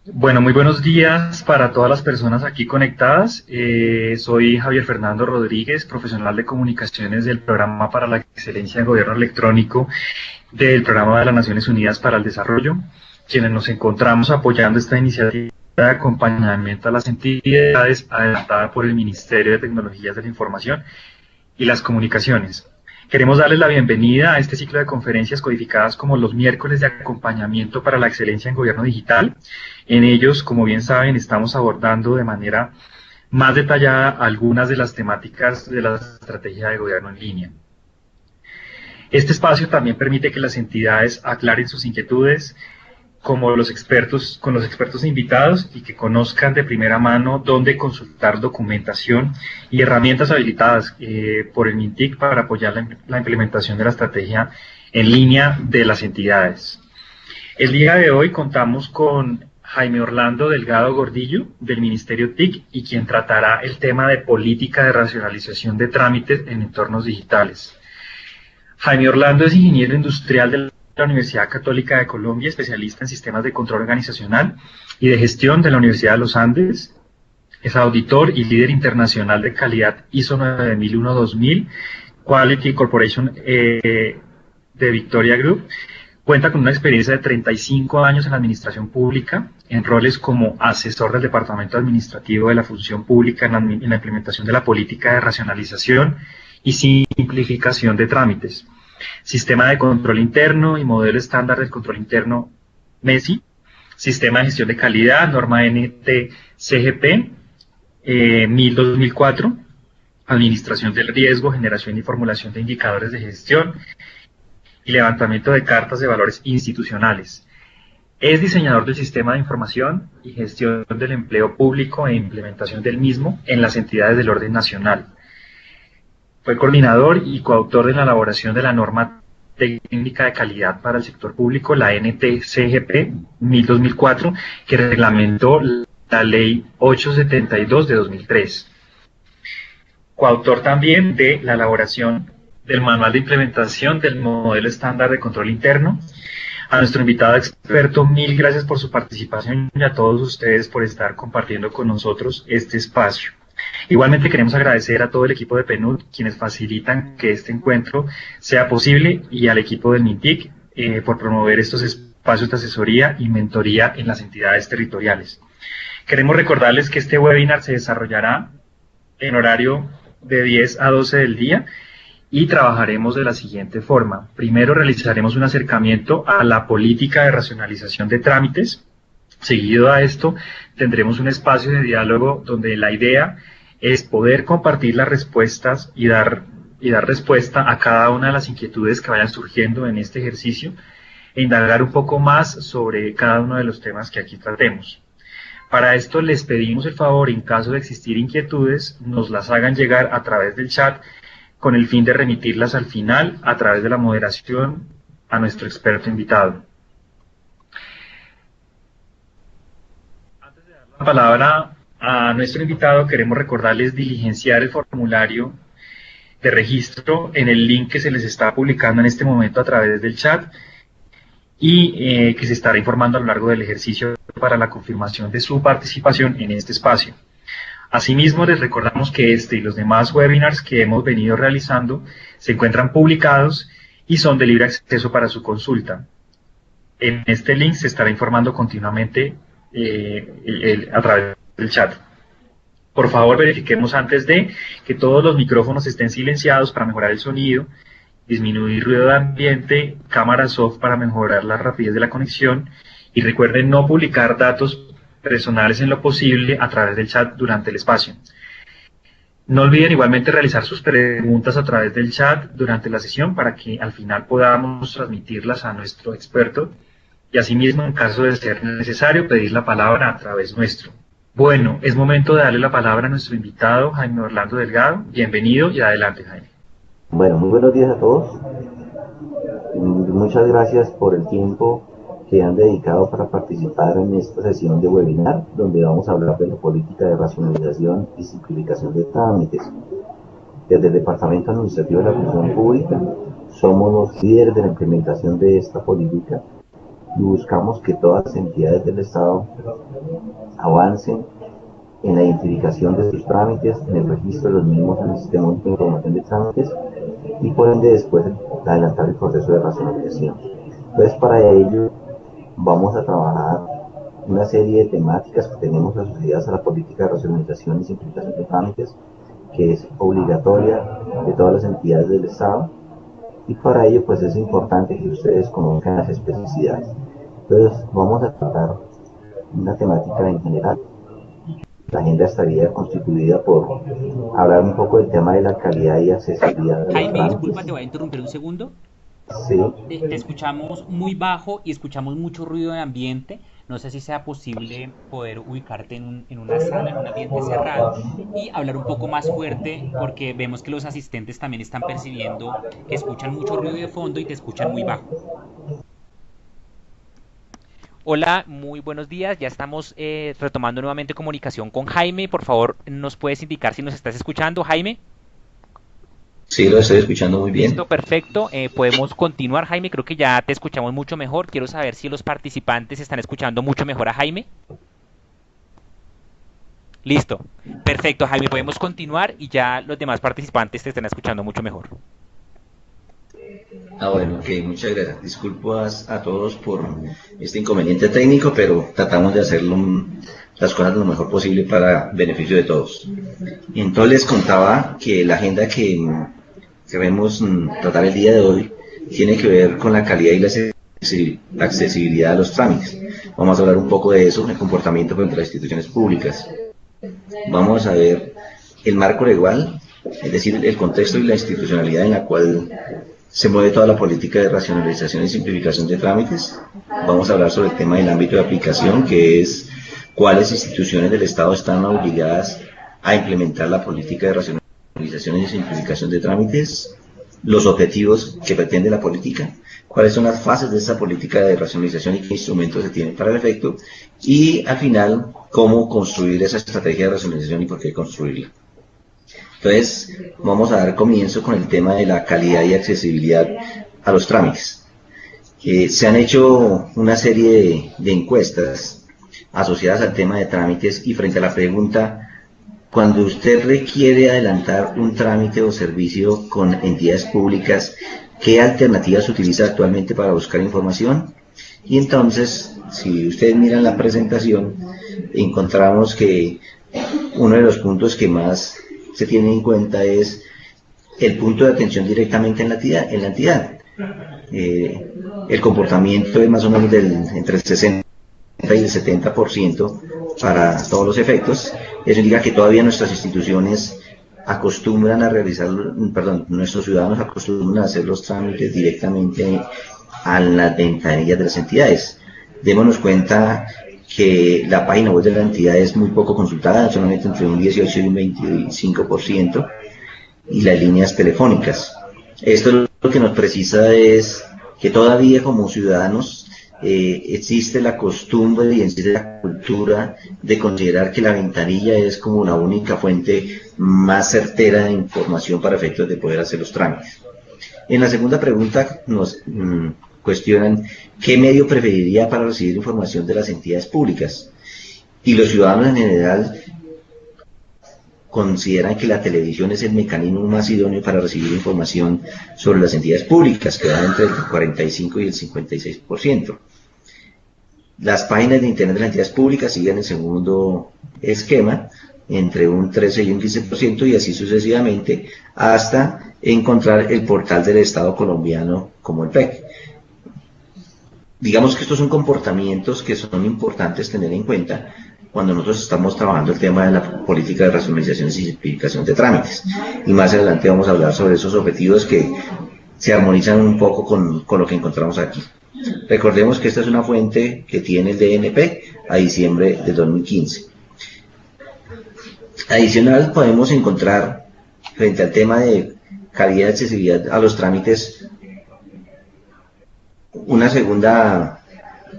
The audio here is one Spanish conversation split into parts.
Bueno, muy buenos días para todas las personas aquí conectadas. Soy Javier Fernando Rodríguez, profesional de comunicaciones del Programa para la Excelencia en Gobierno Electrónico del Programa de las Naciones Unidas para el Desarrollo, quienes nos encontramos apoyando esta iniciativa de acompañamiento a las entidades adelantada por el Ministerio de Tecnologías de la Información y las Comunicaciones. Queremos darles la bienvenida a este ciclo de conferencias codificadas como los miércoles de acompañamiento para la excelencia en gobierno digital. En ellos, como bien saben, estamos abordando de manera más detallada algunas de las temáticas de la estrategia de gobierno en línea. Este espacio también permite que las entidades aclaren sus inquietudes como los expertos, con los expertos invitados y que conozcan de primera mano dónde consultar documentación y herramientas habilitadas por el MINTIC para apoyar la implementación de la estrategia en línea de las entidades. El día de hoy contamos con Jaime Orlando Delgado Gordillo del Ministerio TIC y quien tratará el tema de política de racionalización de trámites en entornos digitales. Jaime Orlando es ingeniero industrial de la Universidad Católica de Colombia, especialista en sistemas de control organizacional y de gestión de la Universidad de los Andes. Es auditor y líder internacional de calidad ISO 9001-2000, Quality Corporation de Victoria Group. Cuenta con una experiencia de 35 años en la administración pública, en roles como asesor del Departamento Administrativo de la Función Pública en la implementación de la política de racionalización y simplificación de trámites, sistema de control interno y modelo estándar del control interno MESI, sistema de gestión de calidad, norma NT-CGP 1000-2004, administración del riesgo, generación y formulación de indicadores de gestión y levantamiento de cartas de valores institucionales. Es diseñador del sistema de información y gestión del empleo público e implementación del mismo en las entidades del orden nacional. Fue coordinador y coautor de la elaboración de la norma técnica de calidad para el sector público, la NT-CGP 1000-2004, que reglamentó la Ley 872 de 2003. Coautor también de la elaboración del manual de implementación del modelo estándar de control interno. A nuestro invitado experto, mil gracias por su participación y a todos ustedes por estar compartiendo con nosotros este espacio. Igualmente queremos agradecer a todo el equipo de PNUD, quienes facilitan que este encuentro sea posible, y al equipo del MINTIC por promover estos espacios de asesoría y mentoría en las entidades territoriales. Queremos recordarles que este webinar se desarrollará en horario de 10 a 12 del día y trabajaremos de la siguiente forma. Primero realizaremos un acercamiento a la política de racionalización de trámites. Seguido a esto, tendremos un espacio de diálogo donde la idea es poder compartir las respuestas y dar respuesta a cada una de las inquietudes que vayan surgiendo en este ejercicio e indagar un poco más sobre cada uno de los temas que aquí tratemos. Para esto les pedimos el favor, en caso de existir inquietudes, nos las hagan llegar a través del chat con el fin de remitirlas al final a través de la moderación a nuestro experto invitado. La palabra a nuestro invitado, queremos recordarles diligenciar el formulario de registro en el link que se les está publicando en este momento a través del chat y que se estará informando a lo largo del ejercicio para la confirmación de su participación en este espacio. Asimismo, les recordamos que este y los demás webinars que hemos venido realizando se encuentran publicados y son de libre acceso para su consulta. En este link se estará informando continuamente a través del chat. Por favor, verifiquemos antes de que todos los micrófonos estén silenciados para mejorar el sonido, disminuir ruido de ambiente, cámaras off para mejorar la rapidez de la conexión, y recuerden no publicar datos personales en lo posible a través del chat durante el espacio. No olviden igualmente realizar sus preguntas a través del chat durante la sesión para que al final podamos transmitirlas a nuestro experto y asimismo, en caso de ser necesario, pedir la palabra a través nuestro. Bueno, es momento de darle la palabra a nuestro invitado, Jaime Orlando Delgado. Bienvenido y adelante, Jaime. Bueno, muy buenos días a todos. Muchas gracias por el tiempo que han dedicado para participar en esta sesión de webinar, donde vamos a hablar de la política de racionalización y simplificación de trámites. Desde el Departamento Administrativo de la Función Pública somos los líderes de la implementación de esta política y buscamos que todas las entidades del Estado avancen en la identificación de sus trámites, en el registro de los mismos en el sistema único de información de trámites y por ende después adelantar el proceso de racionalización. Entonces para ello vamos a trabajar una serie de temáticas que tenemos asociadas a la política de racionalización y simplificación de trámites, que es obligatoria de todas las entidades del Estado, y para ello pues es importante que ustedes conozcan las especificidades. Entonces vamos a tratar una temática en general. La agenda estaría constituida por hablar un poco del tema de la calidad y accesibilidad de los Jaime, trámites. disculpa, te voy a interrumpir un segundo. Sí. Te escuchamos muy bajo y escuchamos mucho ruido de ambiente. No sé si sea posible poder ubicarte en una sala, en un ambiente cerrado y hablar un poco más fuerte porque vemos que los asistentes también están percibiendo que escuchan mucho ruido de fondo y te escuchan muy bajo. Hola, muy buenos días. Ya estamos retomando nuevamente comunicación con Jaime. Por favor, ¿nos puedes indicar si nos estás escuchando, Jaime? Sí, lo estoy escuchando muy bien. Listo, perfecto. Podemos continuar, Jaime. Creo que ya te escuchamos mucho mejor. Quiero saber si los participantes están escuchando mucho mejor a Jaime. Listo. Perfecto, Jaime. Podemos continuar y ya los demás participantes te están escuchando mucho mejor. Bueno, ok, muchas gracias. Disculpas a todos por este inconveniente técnico, pero tratamos de hacer las cosas lo mejor posible para beneficio de todos. Entonces les contaba que la agenda que queremos tratar el día de hoy tiene que ver con la calidad y la accesibilidad de los trámites. Vamos a hablar un poco de eso, el comportamiento frente a las instituciones públicas. Vamos a ver el marco legal, es decir, el contexto y la institucionalidad en la cual se mueve toda la política de racionalización y simplificación de trámites. Vamos a hablar sobre el tema del ámbito de aplicación, que es cuáles instituciones del Estado están obligadas a implementar la política de racionalización y simplificación de trámites, los objetivos que pretende la política, cuáles son las fases de esa política de racionalización y qué instrumentos se tienen para el efecto, y al final, cómo construir esa estrategia de racionalización y por qué construirla. Entonces, vamos a dar comienzo con el tema de la calidad y accesibilidad a los trámites. Se han hecho una serie de encuestas asociadas al tema de trámites y frente a la pregunta, cuando usted requiere adelantar un trámite o servicio con entidades públicas, ¿qué alternativas utiliza actualmente para buscar información? Y entonces, si ustedes miran la presentación, encontramos que uno de los puntos que más se tiene en cuenta es el punto de atención directamente en la entidad. El comportamiento es más o menos entre el 60 y el 70% para todos los efectos. Eso indica que todavía nuestras instituciones acostumbran a realizar, nuestros ciudadanos acostumbran a hacer los trámites directamente a las ventanillas de las entidades. Démonos cuenta que la página web de la entidad es muy poco consultada, solamente entre un 18 y un 25%, y las líneas telefónicas. Esto lo que nos precisa es que todavía como ciudadanos existe la costumbre y existe la cultura de considerar que la ventanilla es como la única fuente más certera de información para efectos de poder hacer los trámites. En la segunda pregunta nos cuestionan qué medio preferiría para recibir información de las entidades públicas, y los ciudadanos en general consideran que la televisión es el mecanismo más idóneo para recibir información sobre las entidades públicas, que va entre el 45 y el 56%. Las páginas de internet de las entidades públicas siguen el segundo esquema, entre un 13 y un 15%, y así sucesivamente, hasta encontrar el portal del Estado colombiano como el PEC. Digamos que estos son comportamientos que son importantes tener en cuenta cuando nosotros estamos trabajando el tema de la política de racionalización y simplificación de trámites. Y más adelante vamos a hablar sobre esos objetivos que se armonizan un poco con lo que encontramos aquí. Recordemos que esta es una fuente que tiene el DNP a diciembre de 2015. Adicional, podemos encontrar, frente al tema de calidad y accesibilidad a los trámites, una segunda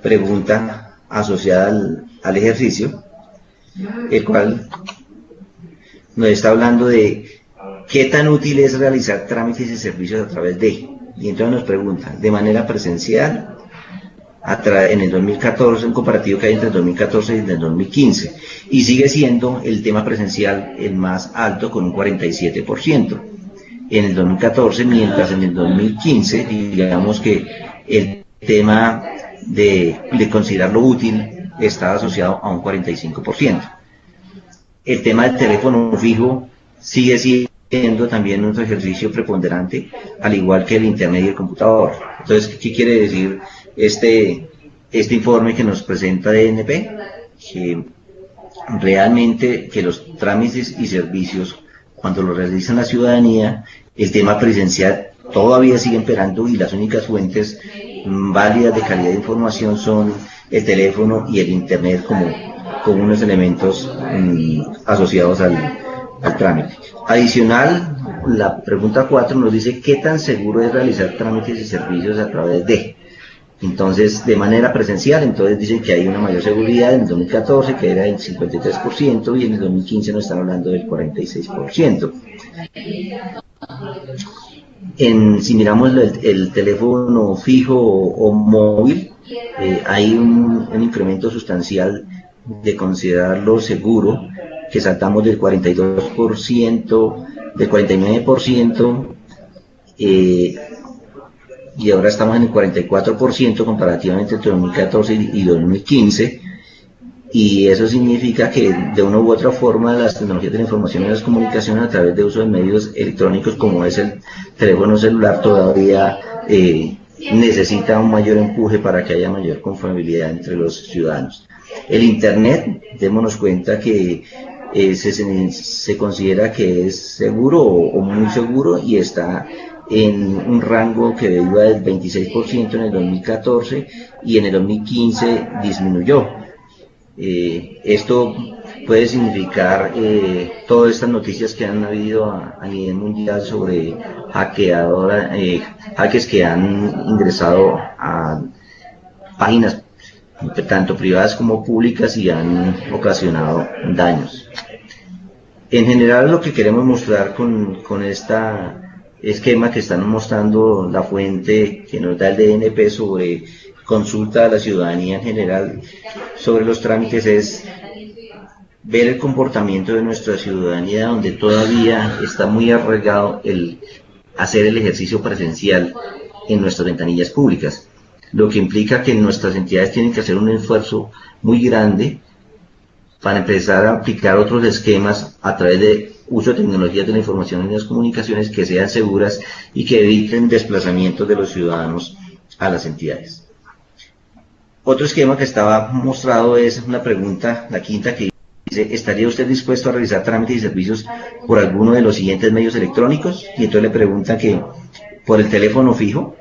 pregunta asociada al ejercicio, el cual nos está hablando de qué tan útil es realizar trámites y servicios a través de, y entonces nos pregunta, ¿de manera presencial, en el 2014, un comparativo que hay entre el 2014 y el 2015, y sigue siendo el tema presencial el más alto con un 47% en el 2014, mientras en el 2015, digamos que el tema de considerarlo útil estaba asociado a un 45%. El tema del teléfono fijo sigue siendo también un ejercicio preponderante, al igual que el internet y el computador. Entonces, ¿qué quiere decir este informe que nos presenta DNP? Que realmente que los trámites y servicios, cuando lo realiza la ciudadanía, el tema presencial todavía sigue imperando y las únicas fuentes válidas de calidad de información son el teléfono y el internet como unos elementos asociados al trámite. Adicional, la pregunta 4 nos dice ¿qué tan seguro es realizar trámites y servicios a través de? Entonces, de manera presencial, entonces dicen que hay una mayor seguridad en el 2014, que era el 53%, y en el 2015 nos están hablando del 46%. Si miramos el teléfono fijo o móvil, hay un incremento sustancial de considerarlo seguro, que saltamos del 42%, del 49%, y ahora estamos en el 44% comparativamente entre 2014 y 2015, y eso significa que de una u otra forma las tecnologías de la información y las comunicaciones a través de uso de medios electrónicos como es el teléfono celular todavía necesita un mayor empuje para que haya mayor confiabilidad entre los ciudadanos. El internet, démonos cuenta que se considera que es seguro o muy seguro y está en un rango que iba del 26% en el 2014 y en el 2015 disminuyó. Esto puede significar todas estas noticias que han habido a nivel mundial sobre hackers que han ingresado a páginas tanto privadas como públicas y han ocasionado daños. En general, lo que queremos mostrar con este esquema que están mostrando la fuente que nos da el DNP sobre consulta a la ciudadanía en general sobre los trámites es ver el comportamiento de nuestra ciudadanía, donde todavía está muy arraigado el hacer el ejercicio presencial en nuestras ventanillas públicas, lo que implica que nuestras entidades tienen que hacer un esfuerzo muy grande para empezar a aplicar otros esquemas a través de uso de tecnologías de la información y las comunicaciones que sean seguras y que eviten desplazamientos de los ciudadanos a las entidades. Otro esquema que estaba mostrado es una pregunta, la quinta, que dice, ¿estaría usted dispuesto a realizar trámites y servicios por alguno de los siguientes medios electrónicos? Y entonces le preguntan que por el teléfono fijo,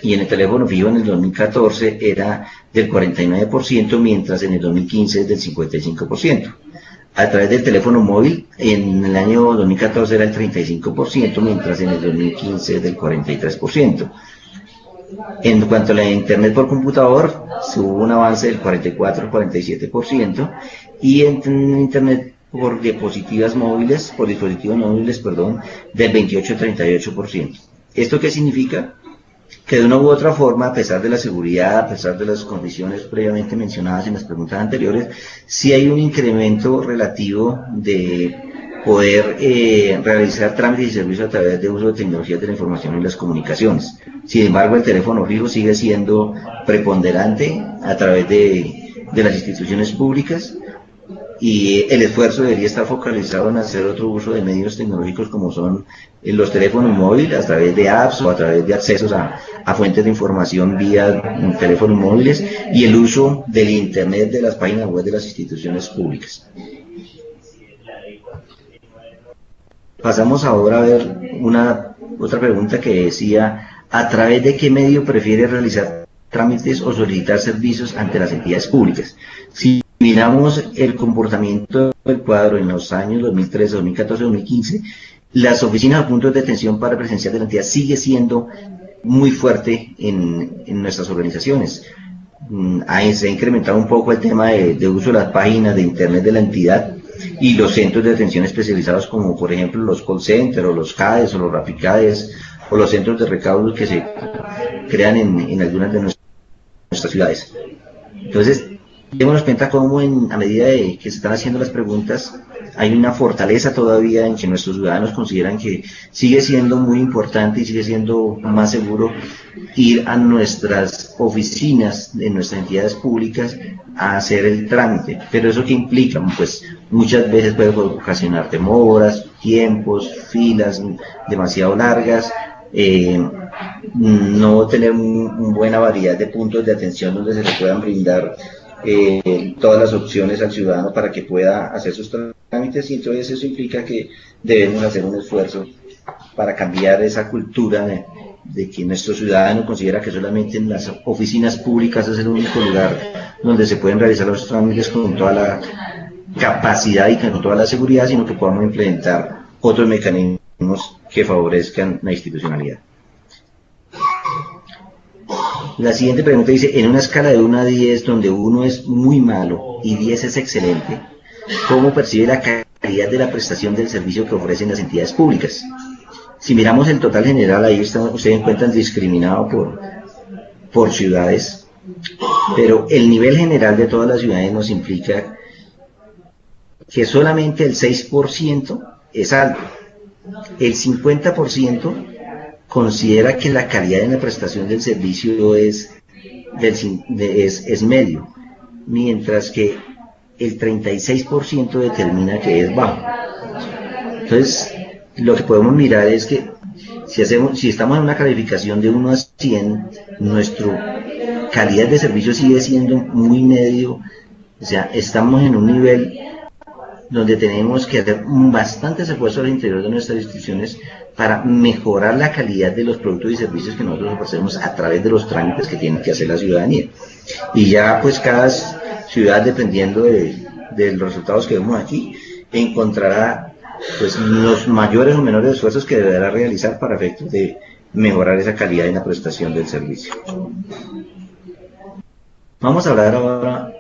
y en el teléfono fijo en el 2014 era del 49%, mientras en el 2015 es del 55%. A través del teléfono móvil, en el año 2014 era el 35%, mientras en el 2015 es del 43%. En cuanto a la internet por computador, hubo un avance del 44-47%, y en internet por dispositivos móviles, del 28-38%. ¿Esto qué significa? Que de una u otra forma, a pesar de la seguridad, a pesar de las condiciones previamente mencionadas en las preguntas anteriores, sí hay un incremento relativo de poder realizar trámites y servicios a través de uso de tecnologías de la información y las comunicaciones. Sin embargo, el teléfono fijo sigue siendo preponderante a través de las instituciones públicas, y el esfuerzo debería estar focalizado en hacer otro uso de medios tecnológicos como son los teléfonos móviles a través de apps o a través de accesos a fuentes de información vía teléfonos móviles, y el uso del internet de las páginas web de las instituciones públicas. Pasamos ahora a ver otra pregunta que decía, ¿a través de qué medio prefiere realizar trámites o solicitar servicios ante las entidades públicas? Si miramos el comportamiento del cuadro en los años 2013, 2014, 2015, las oficinas o puntos de atención para presencial de la entidad sigue siendo muy fuerte en nuestras organizaciones. Se ha incrementado un poco el tema de uso de las páginas de internet de la entidad y los centros de atención especializados como por ejemplo los call centers o los CADES o los RAPICADES o los centros de recaudo que se crean en algunas de nuestras nuestras ciudades. Entonces, démonos cuenta cómo a medida de que se están haciendo las preguntas, hay una fortaleza todavía en que nuestros ciudadanos consideran que sigue siendo muy importante y sigue siendo más seguro ir a nuestras oficinas de nuestras entidades públicas a hacer el trámite. Pero ¿eso qué implica? Pues muchas veces puede ocasionar demoras, tiempos, filas demasiado largas, no tener una buena variedad de puntos de atención donde se le puedan brindar todas las opciones al ciudadano para que pueda hacer sus trámites, y entonces eso implica que debemos hacer un esfuerzo para cambiar esa cultura de que nuestro ciudadano considera que solamente en las oficinas públicas es el único lugar donde se pueden realizar los trámites con toda la capacidad y con toda la seguridad, sino que podamos implementar otros mecanismos que favorezcan la institucionalidad. La siguiente pregunta dice, en una escala de 1 a 10, donde 1 es muy malo y 10 es excelente, ¿cómo percibe la calidad de la prestación del servicio que ofrecen las entidades públicas? Si miramos el total general, ahí ustedes encuentran discriminado por ciudades, pero el nivel general de todas las ciudades nos implica que solamente el 6% es alto, el 50% considera que la calidad en la prestación del servicio es medio, mientras que el 36% determina que es bajo. Entonces, lo que podemos mirar es que si estamos en una calificación de 1 a 100, nuestra calidad de servicio sigue siendo muy medio, o sea, estamos en un nivel donde tenemos que hacer bastantes esfuerzos al interior de nuestras instituciones para mejorar la calidad de los productos y servicios que nosotros ofrecemos a través de los trámites que tiene que hacer la ciudadanía. Y ya pues cada ciudad, dependiendo de los resultados que vemos aquí, encontrará pues los mayores o menores esfuerzos que deberá realizar para efectos de mejorar esa calidad en la prestación del servicio. Vamos a hablar ahora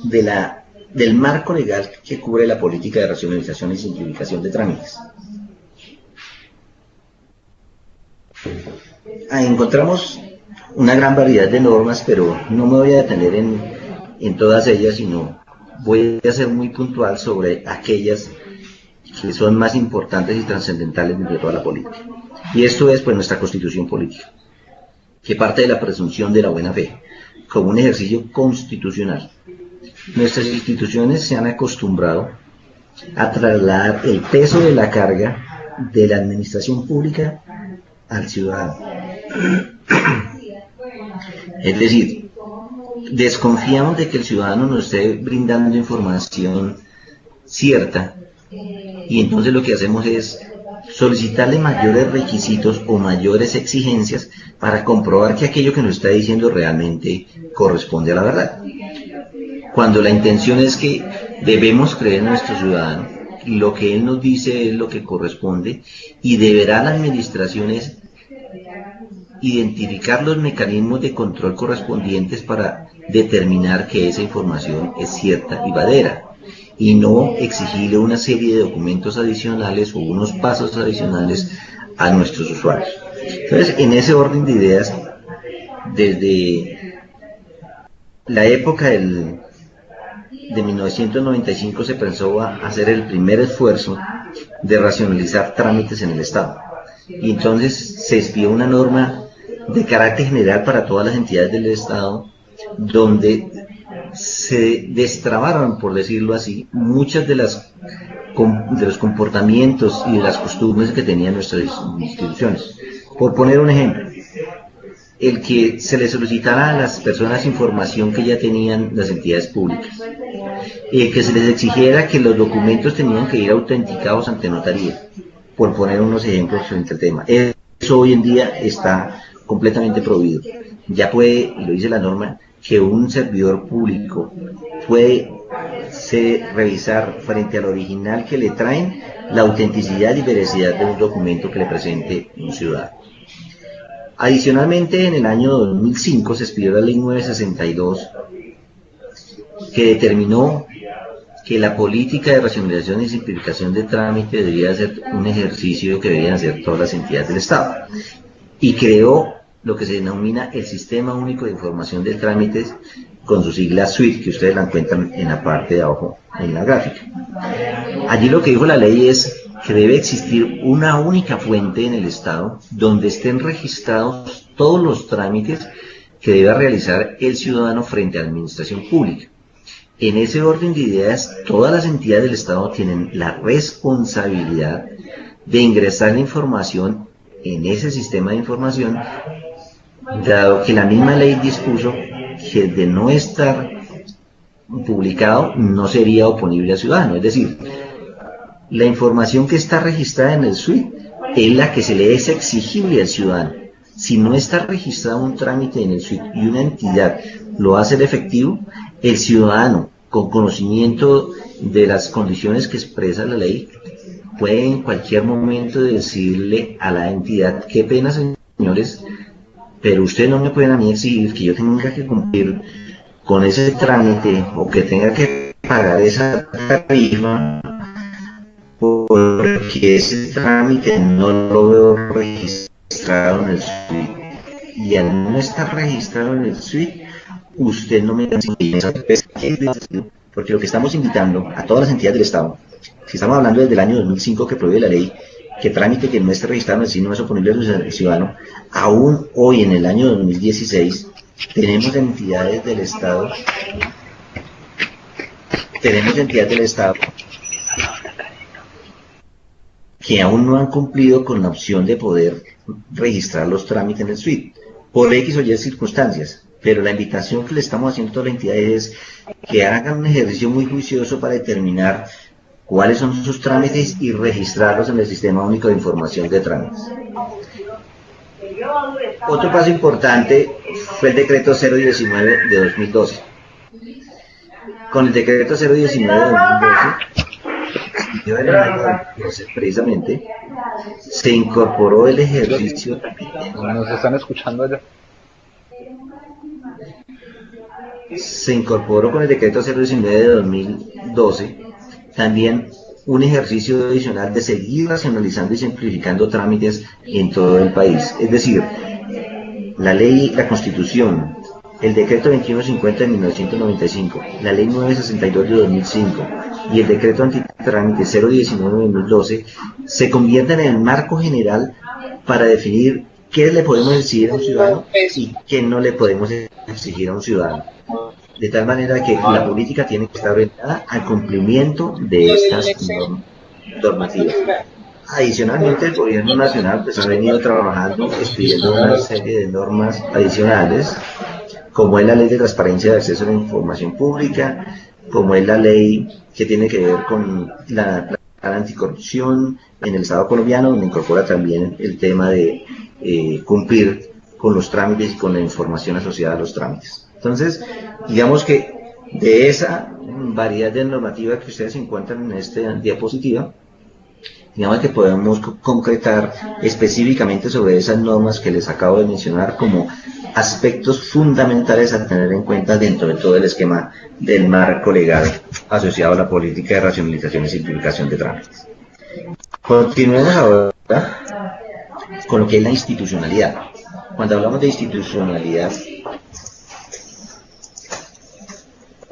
del marco legal que cubre la política de racionalización y simplificación de trámites. Ahí encontramos una gran variedad de normas, pero no me voy a detener en todas ellas, sino voy a ser muy puntual sobre aquellas que son más importantes y trascendentales dentro de toda la política. Y esto es pues nuestra Constitución política, que parte de la presunción de la buena fe, como un ejercicio constitucional. Nuestras instituciones se han acostumbrado a trasladar el peso de la carga de la administración pública al ciudadano. Es decir, desconfiamos de que el ciudadano nos esté brindando información cierta, y entonces lo que hacemos es solicitarle mayores requisitos o mayores exigencias para comprobar que aquello que nos está diciendo realmente corresponde a la verdad, cuando la intención es que debemos creer en nuestro ciudadano, y lo que él nos dice es lo que corresponde, y deberá la administración es identificar los mecanismos de control correspondientes para determinar que esa información es cierta y verdadera, y no exigirle una serie de documentos adicionales o unos pasos adicionales a nuestros usuarios. Entonces, en ese orden de ideas, desde la época de 1995 se pensó a hacer el primer esfuerzo de racionalizar trámites en el Estado, y entonces se expidió una norma de carácter general para todas las entidades del Estado, donde se destrabaron, por decirlo así, muchas de los comportamientos y de las costumbres que tenían nuestras instituciones. Por poner un ejemplo, el que se les solicitara a las personas información que ya tenían las entidades públicas, que se les exigiera que los documentos tenían que ir autenticados ante notaría, por poner unos ejemplos frente al tema. Eso hoy en día está completamente prohibido. Ya puede, y lo dice la norma, que un servidor público puede revisar frente al original que le traen la autenticidad y veracidad de un documento que le presente un ciudadano. Adicionalmente, en el año 2005 se expidió la Ley 962, que determinó que la política de racionalización y simplificación de trámite debía ser un ejercicio que debían hacer todas las entidades del Estado, y creó lo que se denomina el Sistema Único de Información de Trámites, con su sigla SWIFT, que ustedes la encuentran en la parte de abajo en la gráfica. Allí lo que dijo la ley es que debe existir una única fuente en el Estado donde estén registrados todos los trámites que debe realizar el ciudadano frente a la administración pública. En ese orden de ideas, todas las entidades del Estado tienen la responsabilidad de ingresar la información en ese sistema de información, dado que la misma ley dispuso que de no estar publicado no sería oponible al ciudadano. Es decir, la información que está registrada en el SWIFT es la que se le es exigible al ciudadano. Si no está registrado un trámite en el SWIFT y una entidad lo hace efectivo, el ciudadano, con conocimiento de las condiciones que expresa la ley, puede en cualquier momento decirle a la entidad: qué pena, señores, pero ustedes no me pueden a mí exigir que yo tenga que cumplir con ese trámite o que tenga que pagar esa tarifa, porque ese trámite no lo veo registrado en el SWIFT. Y al no estar registrado en el SWIFT, usted no me exige, porque lo que estamos invitando a todas las entidades del Estado, si estamos hablando desde el año 2005 que prohíbe la ley que trámite que no esté registrado en el SWIFT no es oponible al ciudadano, aún hoy en el año 2016 tenemos entidades del Estado que aún no han cumplido con la opción de poder registrar los trámites en el SWIFT por X o Y circunstancias. Pero la invitación que le estamos haciendo a todas las entidades es que hagan un ejercicio muy juicioso para determinar cuáles son sus trámites y registrarlos en el Sistema Único de Información de Trámites. Otro paso importante fue el decreto 019 de 2012. Con el decreto 019 de 2012, precisamente, se incorporó el ejercicio. ¿Nos están escuchando allá? Se incorporó con el decreto 019 de 2012 también un ejercicio adicional de seguir racionalizando y simplificando trámites en todo el país. Es decir, la ley, la Constitución, el decreto 2150 de 1995, la ley 962 de 2005 y el decreto antitrámite 019 de 2012 se convierten en el marco general para definir qué le podemos exigir a un ciudadano y qué no le podemos exigir a un ciudadano. De tal manera que la política tiene que estar orientada al cumplimiento de estas normativas. Adicionalmente, el gobierno nacional pues ha venido trabajando, escribiendo una serie de normas adicionales, como es la ley de transparencia de acceso a la información pública, como es la ley que tiene que ver con la plan anticorrupción en el Estado colombiano, donde incorpora también el tema de cumplir con los trámites y con la información asociada a los trámites. Entonces, digamos que de esa variedad de normativa que ustedes encuentran en esta diapositiva, digamos que podemos concretar específicamente sobre esas normas que les acabo de mencionar como aspectos fundamentales a tener en cuenta dentro de todo el esquema del marco legal asociado a la política de racionalización y simplificación de trámites. Continuemos ahora con lo que es la institucionalidad. Cuando hablamos de institucionalidad,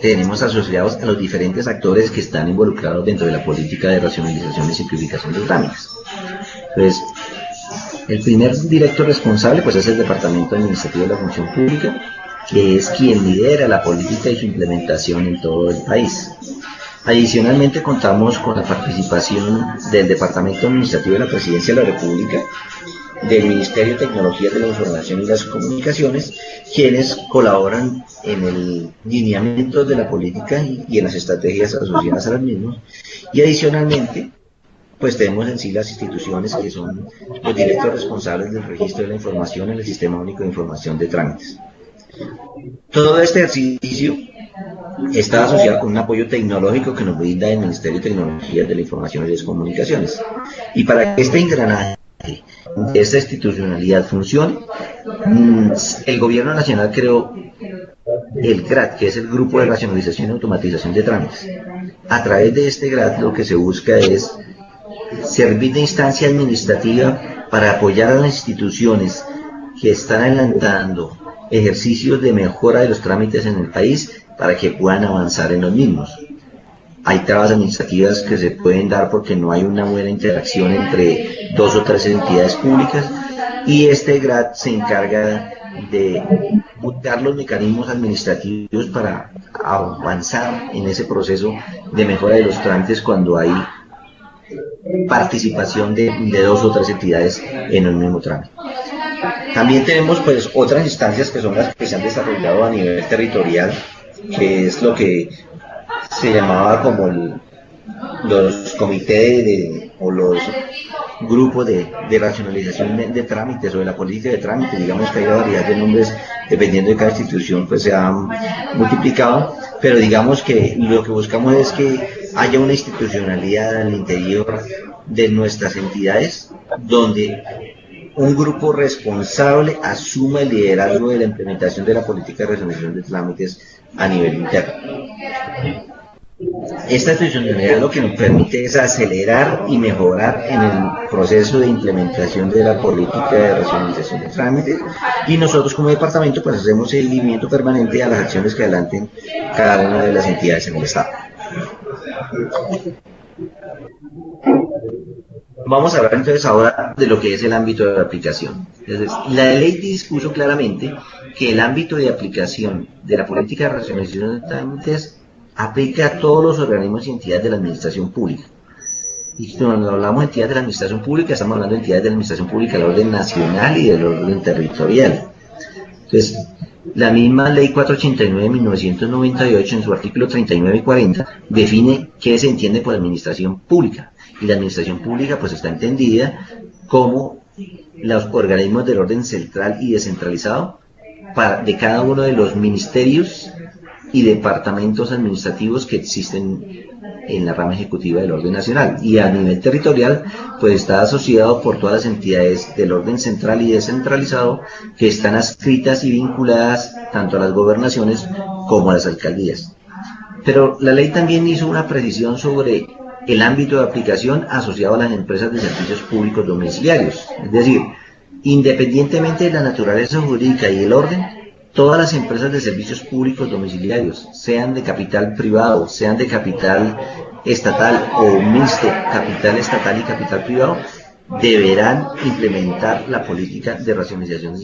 tenemos asociados a los diferentes actores que están involucrados dentro de la política de racionalización y simplificación de trámites. Entonces, el primer director responsable pues es el Departamento Administrativo de la Función Pública, que es quien lidera la política y su implementación en todo el país. Adicionalmente contamos con la participación del Departamento Administrativo de la Presidencia de la República, del Ministerio de Tecnología de la Información y las Comunicaciones, quienes colaboran en el lineamiento de la política y en las estrategias asociadas a las mismas. Y adicionalmente, pues tenemos en sí las instituciones que son los directores responsables del registro de la información en el Sistema Único de Información de Trámites. Todo este ejercicio está asociado con un apoyo tecnológico que nos brinda el Ministerio de Tecnología de la Información y las Comunicaciones. Y para que este engranaje de esta institucionalidad funcione, el Gobierno Nacional creó el GRAT, que es el Grupo de Racionalización y Automatización de Trámites. A través de este GRAT lo que se busca es servir de instancia administrativa para apoyar a las instituciones que están adelantando ejercicios de mejora de los trámites en el país para que puedan avanzar en los mismos. Hay trabas administrativas que se pueden dar porque no hay una buena interacción entre 2 o 3 entidades públicas, y este GRAD se encarga de buscar los mecanismos administrativos para avanzar en ese proceso de mejora de los trámites cuando hay participación de 2 o 3 entidades en el mismo trámite. También tenemos pues otras instancias que son las que se han desarrollado a nivel territorial, que es lo que se llamaba como los comités o los grupos de racionalización de trámites o de la política de trámites. Digamos que hay variedad de nombres dependiendo de cada institución, pues se han multiplicado, pero digamos que lo que buscamos es que haya una institucionalidad al interior de nuestras entidades donde un grupo responsable asuma el liderazgo de la implementación de la política de racionalización de trámites a nivel interno. Esta institucionalidad lo que nos permite es acelerar y mejorar en el proceso de implementación de la política de racionalización de trámites, y nosotros como departamento pues hacemos seguimiento permanente a las acciones que adelanten cada una de las entidades en el Estado. Vamos a hablar entonces ahora de lo que es el ámbito de aplicación. Entonces, la ley dispuso claramente que el ámbito de aplicación de la política de racionalización de trámites aplica a todos los organismos y entidades de la administración pública. Y cuando hablamos de entidades de la administración pública, estamos hablando de entidades de la administración pública del orden nacional y del orden territorial. Entonces, la misma ley 489 de 1998, en su artículo 39 y 40, define qué se entiende por administración pública. Y la administración pública pues está entendida como los organismos del orden central y descentralizado de cada uno de los ministerios y departamentos administrativos que existen en la rama ejecutiva del orden nacional, y a nivel territorial pues está asociado por todas las entidades del orden central y descentralizado que están adscritas y vinculadas tanto a las gobernaciones como a las alcaldías. Pero la ley también hizo una precisión sobre el ámbito de aplicación asociado a las empresas de servicios públicos domiciliarios, es decir, independientemente de la naturaleza jurídica y el orden, todas las empresas de servicios públicos domiciliarios, sean de capital privado, sean de capital estatal o mixto, capital estatal y capital privado, deberán implementar la política de racionalización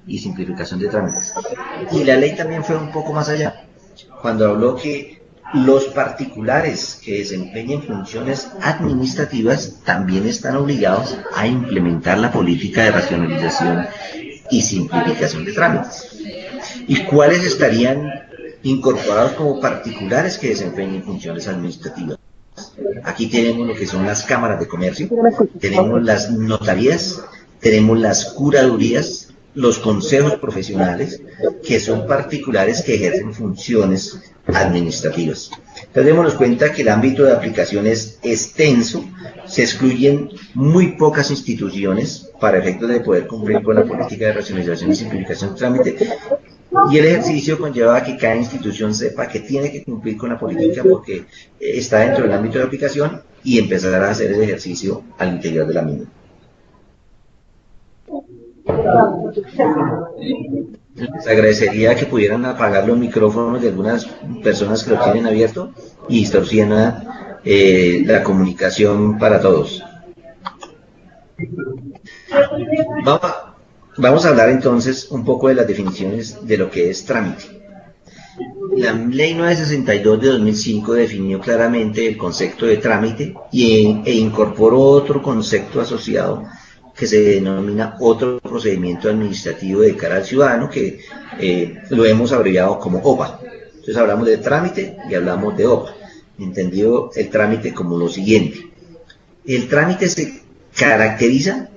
y simplificación de trámites. Y la ley también fue un poco más allá, cuando habló que los particulares que desempeñen funciones administrativas también están obligados a implementar la política de racionalización y simplificación de trámites. ¿Y cuáles estarían incorporados como particulares que desempeñen funciones administrativas? Aquí tenemos lo que son las cámaras de comercio, tenemos las notarías, tenemos las curadurías, los consejos profesionales, que son particulares que ejercen funciones administrativas. Entonces démonos cuenta que el ámbito de aplicación es extenso, se excluyen muy pocas instituciones para efectos de poder cumplir con la política de racionalización y simplificación de trámite, y el ejercicio conlleva a que cada institución sepa que tiene que cumplir con la política porque está dentro del ámbito de aplicación y empezar a hacer el ejercicio al interior de la misma. Les agradecería que pudieran apagar los micrófonos de algunas personas que lo tienen abierto y distorsiona la comunicación para todos. Vamos a hablar entonces un poco de las definiciones de lo que es trámite. La Ley 962 de 2005 definió claramente el concepto de trámite e incorporó otro concepto asociado que se denomina otro procedimiento administrativo de cara al ciudadano, que lo hemos abreviado como OPA. Entonces hablamos de trámite y hablamos de OPA, entendido el trámite como lo siguiente. El trámite se caracteriza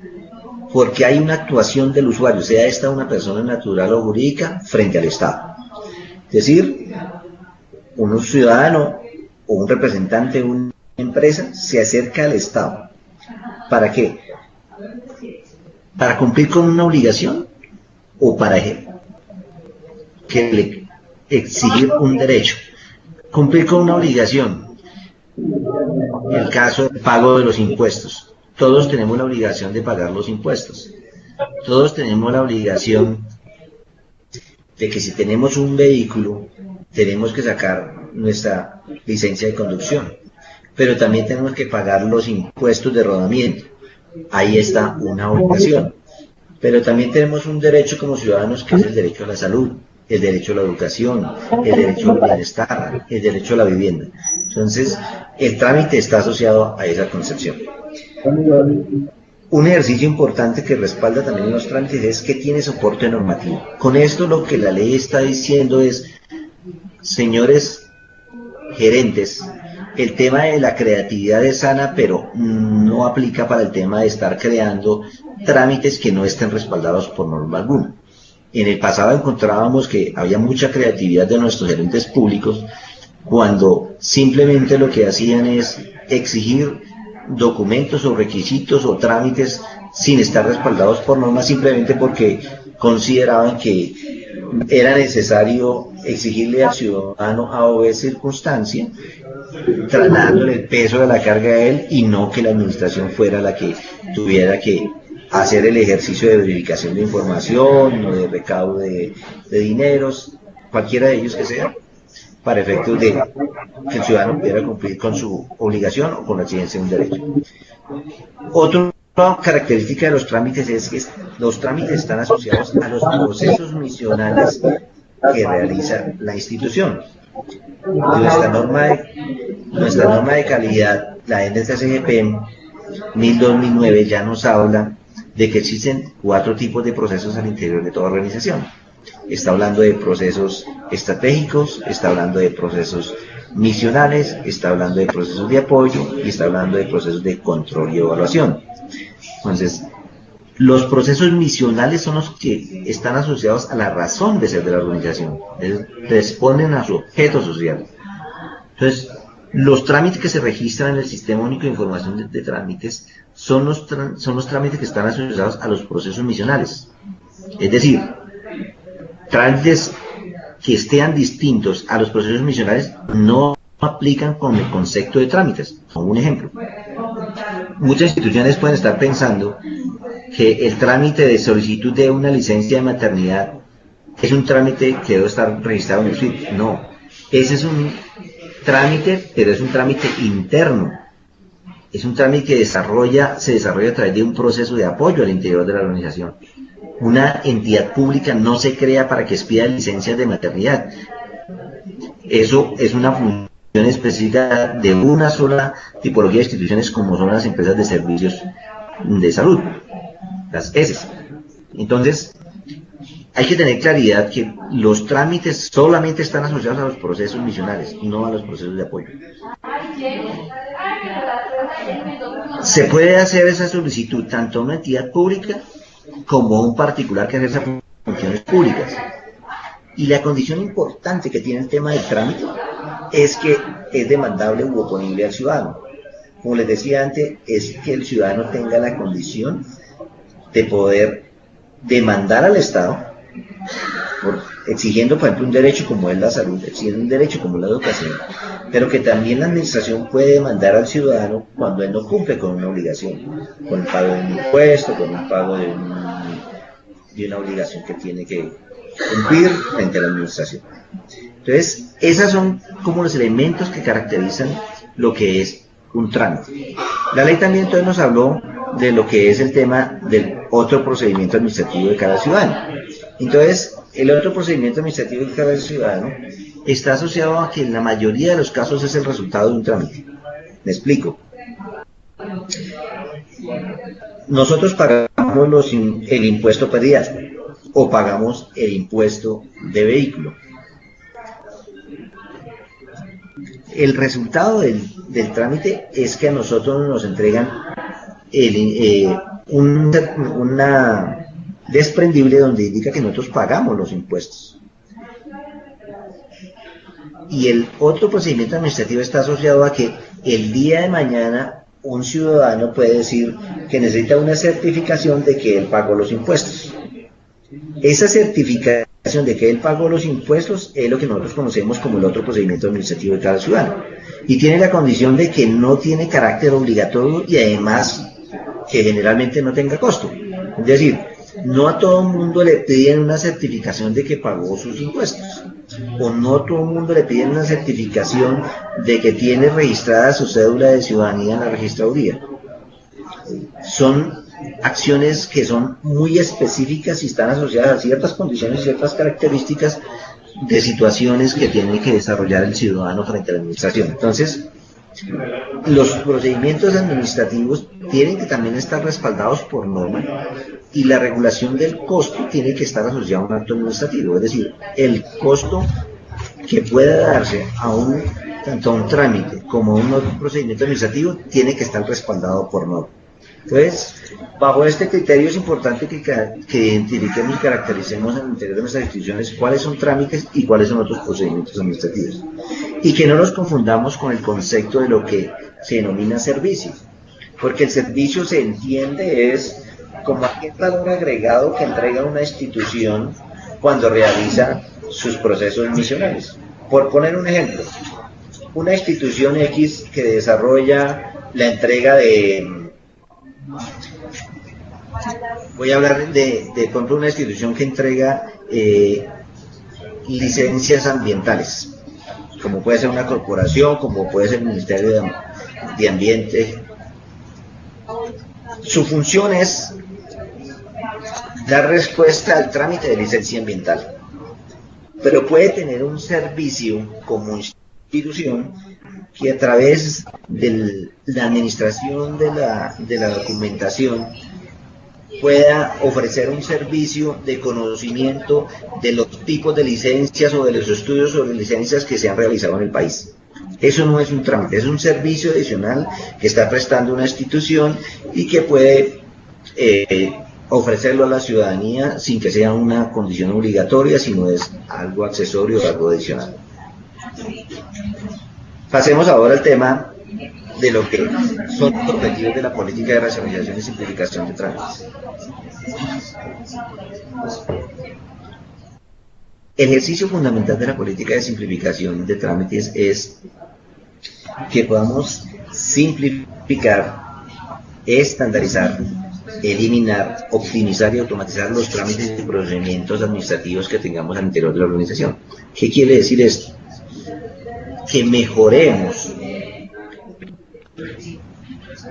porque hay una actuación del usuario, sea esta una persona natural o jurídica, frente al Estado. Es decir, un ciudadano o un representante de una empresa se acerca al Estado. ¿Para qué? ¿Para cumplir con una obligación o para que le exigir un derecho? Cumplir con una obligación. El caso del pago de los impuestos. Todos tenemos la obligación de pagar los impuestos. todos tenemos la obligación de que si tenemos un vehículo, tenemos que sacar nuestra licencia de conducción, pero también tenemos que pagar los impuestos de rodamiento. Ahí está una obligación. Pero también tenemos un derecho como ciudadanos, que es el derecho a la salud, el derecho a la educación, el derecho al bienestar, el derecho a la vivienda. Entonces, el trámite está asociado a esa concepción. Un ejercicio importante que respalda también los trámites es que tiene soporte normativo. Con esto lo que la ley está diciendo es, señores gerentes, el tema de la creatividad es sana, pero no aplica para el tema de estar creando trámites que no estén respaldados por norma alguna. En el pasado encontrábamos que había mucha creatividad de nuestros gerentes públicos cuando simplemente lo que hacían es exigir documentos o requisitos o trámites sin estar respaldados por normas, simplemente porque consideraban que era necesario exigirle al ciudadano a o b circunstancia, trasladándole el peso de la carga a él, y no que la administración fuera la que tuviera que hacer el ejercicio de verificación de información o de recaudo de dineros, cualquiera de ellos que sea, para efectos de que el ciudadano pudiera cumplir con su obligación o con la exigencia de un derecho. Otra característica de los trámites es que los trámites están asociados a los procesos misionales que realiza la institución. Nuestra norma de calidad, la NTCGP 1002-2009, ya nos habla de que existen 4 tipos de procesos al interior de toda organización. Está hablando de procesos estratégicos, está hablando de procesos misionales, está hablando de procesos de apoyo y está hablando de procesos de control y evaluación. Entonces, los procesos misionales son los que están asociados a la razón de ser de la organización, responden a su objeto social. Entonces, los trámites que se registran en el Sistema Único de Información de Trámites son los trámites que están asociados a los procesos misionales. Es decir, trámites que estén distintos a los procesos misionales no aplican con el concepto de trámites. Como un ejemplo, muchas instituciones pueden estar pensando que el trámite de solicitud de una licencia de maternidad es un trámite que debe estar registrado en el SWIFT. No, ese es un trámite, pero es un trámite interno. Es un trámite que se desarrolla a través de un proceso de apoyo al interior de la organización. Una entidad pública no se crea para que expida licencias de maternidad. Eso es una función específica de una sola tipología de instituciones, como son las empresas de servicios de salud, las ESES. Entonces, hay que tener claridad que los trámites solamente están asociados a los procesos misionales, no a los procesos de apoyo. Se puede hacer esa solicitud tanto a una entidad pública como a un particular que ejerza funciones públicas. Y la condición importante que tiene el tema del trámite es que es demandable u oponible al ciudadano. Como les decía antes, es que el ciudadano tenga la condición de poder demandar al Estado, exigiendo, por ejemplo, un derecho como es la salud, exigiendo un derecho como la educación, pero que también la administración puede demandar al ciudadano cuando él no cumple con una obligación, con el pago de un impuesto, con el pago de una obligación que tiene que cumplir frente a la administración. Entonces, esos son como los elementos que caracterizan lo que es un trámite. La ley también entonces nos habló de lo que es el tema del otro procedimiento administrativo de cada ciudadano. Entonces, el otro procedimiento administrativo de cada ciudadano está asociado a que en la mayoría de los casos es el resultado de un trámite. Me explico. Nosotros pagamos el impuesto predial o pagamos el impuesto de vehículo. El resultado del trámite es que a nosotros nos entregan una desprendible donde indica que nosotros pagamos los impuestos. Y el otro procedimiento administrativo está asociado a que el día de mañana un ciudadano puede decir que necesita una certificación de que él pagó los impuestos. Esa certificación de que él pagó los impuestos es lo que nosotros conocemos como el otro procedimiento administrativo de cada ciudadano. Y tiene la condición de que no tiene carácter obligatorio y además que generalmente no tenga costo. Es decir, No a todo el mundo le piden una certificación de que pagó sus impuestos, o no a todo el mundo le piden una certificación de que tiene registrada su cédula de ciudadanía en la registraduría. Son acciones que son muy específicas y están asociadas a ciertas condiciones, ciertas características de situaciones que tiene que desarrollar el ciudadano frente a la administración. Entonces, los procedimientos administrativos tienen que también estar respaldados por norma y la regulación del costo tiene que estar asociada a un acto administrativo, es decir, el costo que pueda darse tanto a un trámite como a un otro procedimiento administrativo tiene que estar respaldado por norma. Entonces, bajo este criterio es importante que identifiquemos y caractericemos en el interior de nuestras instituciones cuáles son trámites y cuáles son otros procedimientos administrativos. Y que no los confundamos con el concepto de lo que se denomina servicio, porque el servicio se entiende es como aquel valor agregado que entrega una institución cuando realiza sus procesos misionales. Por poner un ejemplo, una institución X que desarrolla la entrega voy a hablar de por ejemplo, una institución que entrega licencias ambientales, como puede ser una corporación, como puede ser el Ministerio de Ambiente. Su función es dar respuesta al trámite de licencia ambiental, pero puede tener un servicio como institución que a través de la administración de la documentación pueda ofrecer un servicio de conocimiento de los tipos de licencias o de los estudios sobre licencias que se han realizado en el país. Eso no es un trámite, es un servicio adicional que está prestando una institución y que puede ofrecerlo a la ciudadanía sin que sea una condición obligatoria, sino es algo accesorio o algo adicional. Pasemos ahora al tema de lo que son los objetivos de la política de racionalización y simplificación de trámites. El ejercicio fundamental de la política de simplificación de trámites es que podamos simplificar, estandarizar, eliminar, optimizar y automatizar los trámites y procedimientos administrativos que tengamos al interior de la organización. ¿Qué quiere decir esto? Que mejoremos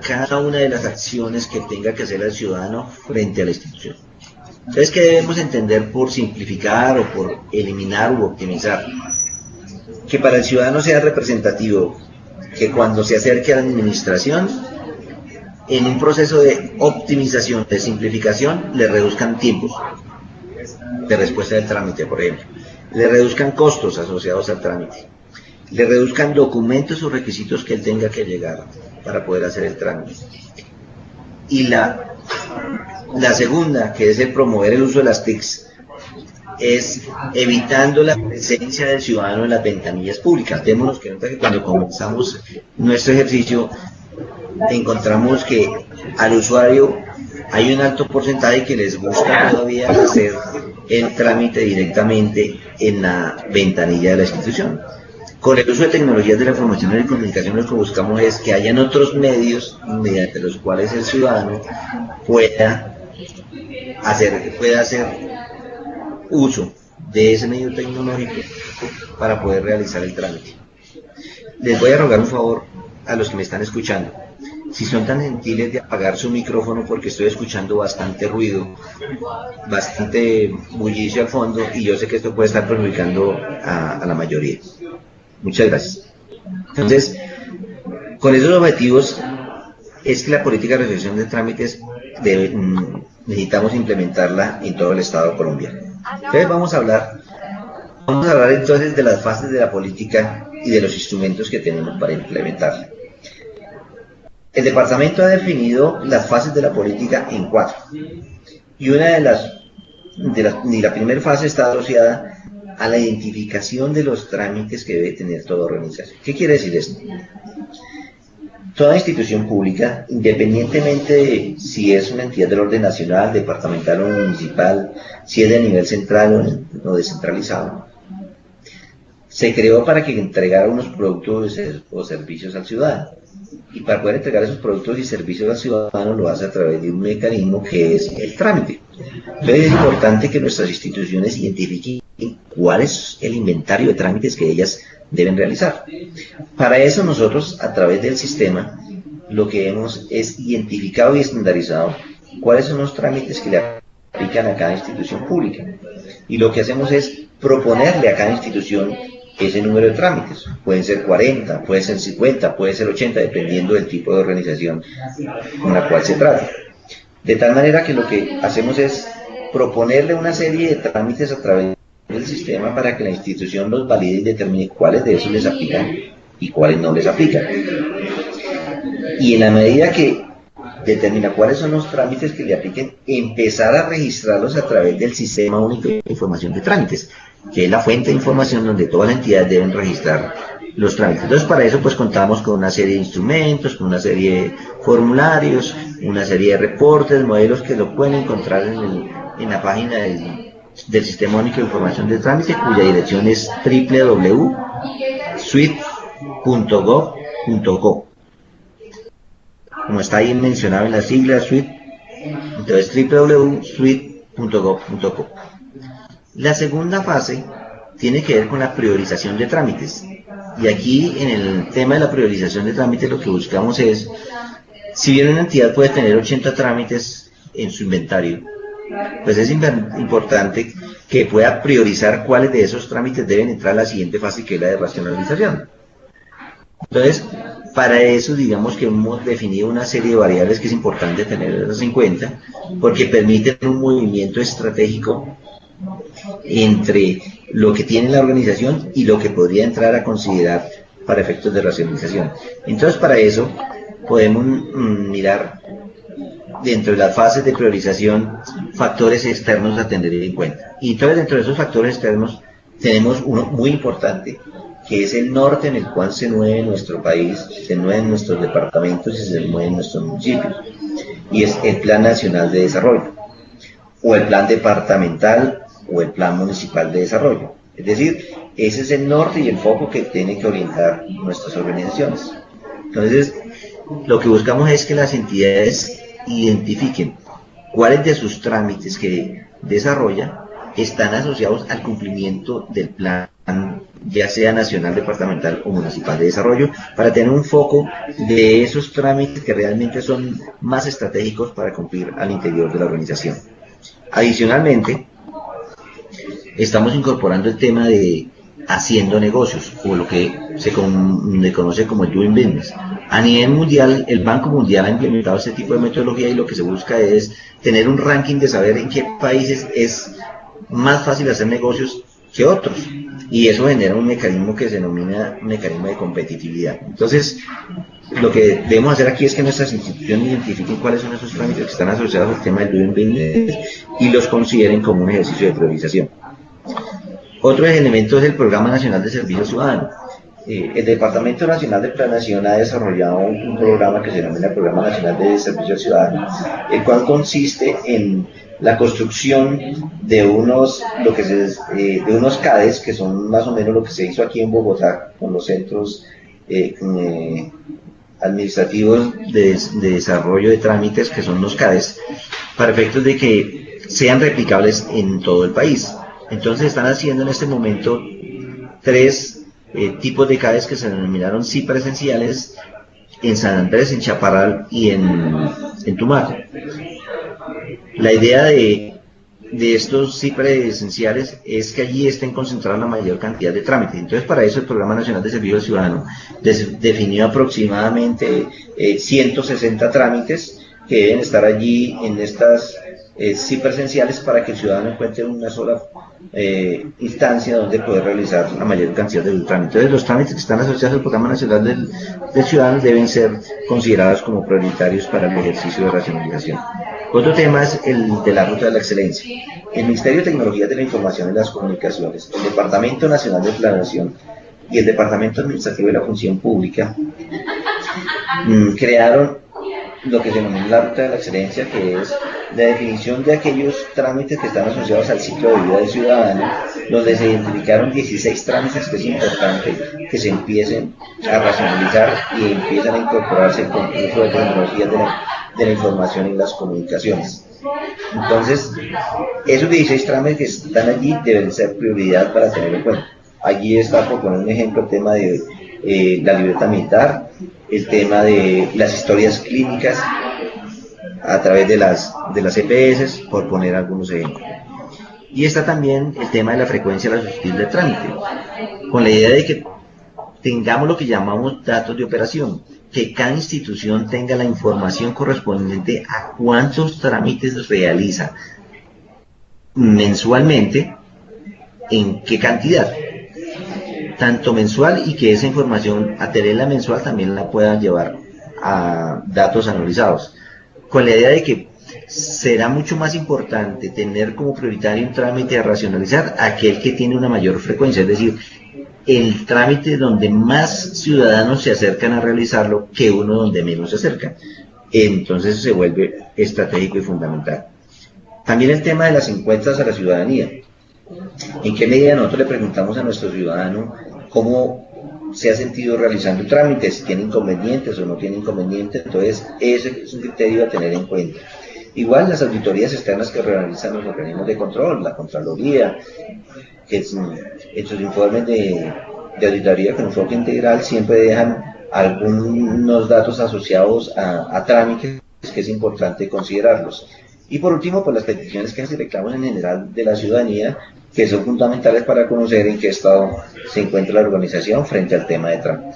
cada una de las acciones que tenga que hacer el ciudadano frente a la institución. Entonces, ¿qué debemos entender por simplificar o por eliminar u optimizar? Que para el ciudadano sea representativo, que cuando se acerque a la administración, en un proceso de optimización, de simplificación, le reduzcan tiempos de respuesta del trámite, por ejemplo, le reduzcan costos asociados al trámite, le reduzcan documentos o requisitos que él tenga que llegar para poder hacer el trámite. Y la segunda, que es el promover el uso de las TICs, es evitando la presencia del ciudadano en las ventanillas públicas. Démonos cuenta que cuando comenzamos nuestro ejercicio, encontramos que al usuario hay un alto porcentaje que les gusta todavía hacer el trámite directamente en la ventanilla de la institución. Con el uso de tecnologías de la información y la comunicación, lo que buscamos es que hayan otros medios mediante los cuales el ciudadano pueda hacer uso de ese medio tecnológico para poder realizar el trámite. Les voy a rogar un favor a los que me están escuchando. Si son tan gentiles de apagar su micrófono, porque estoy escuchando bastante ruido, bastante bullicio al fondo, y yo sé que esto puede estar perjudicando a la mayoría. Muchas gracias. Entonces, con esos objetivos es que la política de resolución de trámites necesitamos implementarla en todo el Estado de Colombia. Entonces vamos a hablar entonces de las fases de la política y de los instrumentos que tenemos para implementarla. El departamento ha definido las fases de la política en 4. Y una de la primera fase está asociada a la identificación de los trámites que debe tener toda organización. ¿Qué quiere decir esto? Toda institución pública, independientemente de si es una entidad del orden nacional, departamental o municipal, si es de nivel central o descentralizado, se creó para que entregara unos productos o servicios al ciudadano. Y para poder entregar esos productos y servicios al ciudadano lo hace a través de un mecanismo que es el trámite. Entonces es importante que nuestras instituciones identifiquen cuál es el inventario de trámites que ellas deben realizar. Para eso nosotros, a través del sistema, lo que hemos es identificado y estandarizado cuáles son los trámites que le aplican a cada institución pública. Y lo que hacemos es proponerle a cada institución ese número de trámites. Pueden ser 40, puede ser 50, puede ser 80, dependiendo del tipo de organización con la cual se trate. De tal manera que lo que hacemos es proponerle una serie de trámites a través del sistema para que la institución los valide y determine cuáles de esos les aplican y cuáles no les aplican. Y en la medida que determina cuáles son los trámites que le apliquen, empezar a registrarlos a través del Sistema Único de Información de Trámites, que es la fuente de información donde todas las entidades deben registrar los trámites. Entonces, para eso pues contamos con una serie de instrumentos, con una serie de formularios, una serie de reportes, modelos que lo pueden encontrar en la página del Sistema Único de Información de Trámites, cuya dirección es www.suite.gov.co. Como está ahí mencionado en la sigla SUIT, entonces www.suite.gov.co. La segunda fase tiene que ver con la priorización de trámites. Y aquí, en el tema de la priorización de trámites, lo que buscamos es, si bien una entidad puede tener 80 trámites en su inventario, pues es importante que pueda priorizar cuáles de esos trámites deben entrar a la siguiente fase, que es la de racionalización. Entonces, para eso, digamos que hemos definido una serie de variables que es importante tenerlas en cuenta, porque permiten un movimiento estratégico entre lo que tiene la organización y lo que podría entrar a considerar para efectos de racionalización. Entonces, para eso podemos mirar dentro de las fases de priorización factores externos a tener en cuenta. Y entonces, dentro de esos factores externos tenemos uno muy importante, que es el norte en el cual se mueve nuestro país, se mueven nuestros departamentos y se mueven nuestros municipios, y es el Plan Nacional de Desarrollo, o el Plan Departamental, o el Plan Municipal de Desarrollo. Es decir, ese es el norte y el foco que tiene que orientar nuestras organizaciones. Entonces, lo que buscamos es que las entidades identifiquen cuáles de sus trámites que desarrolla están asociados al cumplimiento del plan, ya sea nacional, departamental o municipal de desarrollo, para tener un foco de esos trámites que realmente son más estratégicos para cumplir al interior de la organización. Adicionalmente, estamos incorporando el tema de haciendo negocios, o lo que se conoce como doing business. A nivel mundial, el Banco Mundial ha implementado este tipo de metodología y lo que se busca es tener un ranking de saber en qué países es más fácil hacer negocios que otros, y eso genera un mecanismo que se denomina mecanismo de competitividad. Entonces, lo que debemos hacer aquí es que nuestras instituciones identifiquen cuáles son esos trámites que están asociados al tema del doing business y los consideren como un ejercicio de priorización. Otro elemento es el Programa Nacional de Servicio Ciudadano. El Departamento Nacional de Planeación ha desarrollado un programa que se denomina Programa Nacional de Servicio Ciudadano, el cual consiste en la construcción de unos CADES, que son más o menos lo que se hizo aquí en Bogotá con los centros administrativos de desarrollo de trámites, que son los CADES, para efectos de que sean replicables en todo el país. Entonces están haciendo en este momento tres tipos de CADES que se denominaron sí presenciales en San Andrés, en Chaparral y en Tumaco. La idea de estos sí presenciales es que allí estén concentrados la mayor cantidad de trámites. Entonces, para eso el Programa Nacional de Servicio Ciudadano definió aproximadamente 160 trámites que deben estar allí en estas sí presenciales, para que el ciudadano encuentre una sola instancia donde poder realizar la mayor cantidad de trámites. Entonces, los trámites que están asociados al Programa Nacional del Ciudadano deben ser considerados como prioritarios para el ejercicio de racionalización. Otro tema es el de la Ruta de la Excelencia. El Ministerio de Tecnología de la Información y las Comunicaciones, el Departamento Nacional de Planeación y el Departamento Administrativo de la Función Pública crearon lo que se denomina la Ruta de la Excelencia, que es la definición de aquellos trámites que están asociados al ciclo de vida del ciudadano, donde se identificaron 16 trámites que es importante que se empiecen a racionalizar y empiezan a incorporarse con el uso de tecnologías de la información y las comunicaciones. Entonces, esos 16 trámites que están allí deben ser prioridad para tener en cuenta. Allí está, por poner un ejemplo, el tema de la libreta militar, el tema de las historias clínicas a través de las EPS, por poner algunos ejemplos. Y está también el tema de la frecuencia de la solicitud de trámite, con la idea de que tengamos lo que llamamos datos de operación, que cada institución tenga la información correspondiente a cuántos trámites realiza mensualmente, en qué cantidad, tanto mensual, y que esa información, a tenerla mensual, también la puedan llevar a datos anualizados, con la idea de que será mucho más importante tener como prioritario un trámite a racionalizar aquel que tiene una mayor frecuencia, es decir, el trámite donde más ciudadanos se acercan a realizarlo que uno donde menos se acercan. Entonces se vuelve estratégico y fundamental. También el tema de las encuestas a la ciudadanía. ¿En qué medida nosotros le preguntamos a nuestro ciudadano cómo se ha sentido realizando el trámite, si tiene inconvenientes o no tiene inconvenientes? Entonces ese es un criterio a tener en cuenta. Igual las auditorías externas que realizan los organismos de control, la Contraloría, que en sus informes de auditoría con enfoque integral siempre dejan algunos datos asociados a trámites que es importante considerarlos. Y por último, pues las peticiones, quejas y reclamos en general de la ciudadanía, que son fundamentales para conocer en qué estado se encuentra la organización frente al tema de trámites.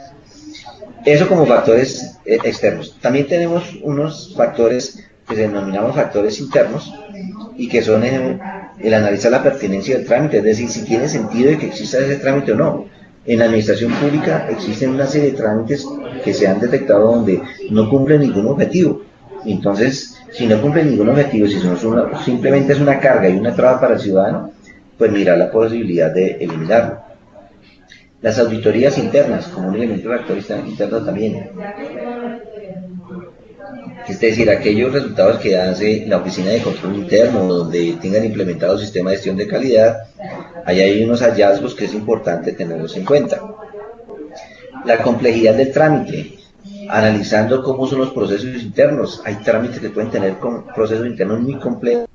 Eso como factores externos. También tenemos unos factores que se denominamos factores internos, y que son el analizar la pertinencia del trámite, es decir, si tiene sentido de que exista ese trámite o no. En la administración pública existen una serie de trámites que se han detectado donde no cumplen ningún objetivo. Entonces, si no cumplen ningún objetivo, si simplemente es una carga y una traba para el ciudadano, pues mirar la posibilidad de eliminarlo. Las auditorías internas, como un elemento de factor interno también. Es decir, aquellos resultados que hace la Oficina de Control Interno, donde tengan implementado sistema de gestión de calidad, ahí hay unos hallazgos que es importante tenerlos en cuenta. La complejidad del trámite, analizando cómo son los procesos internos. Hay trámites que pueden tener procesos internos muy complejos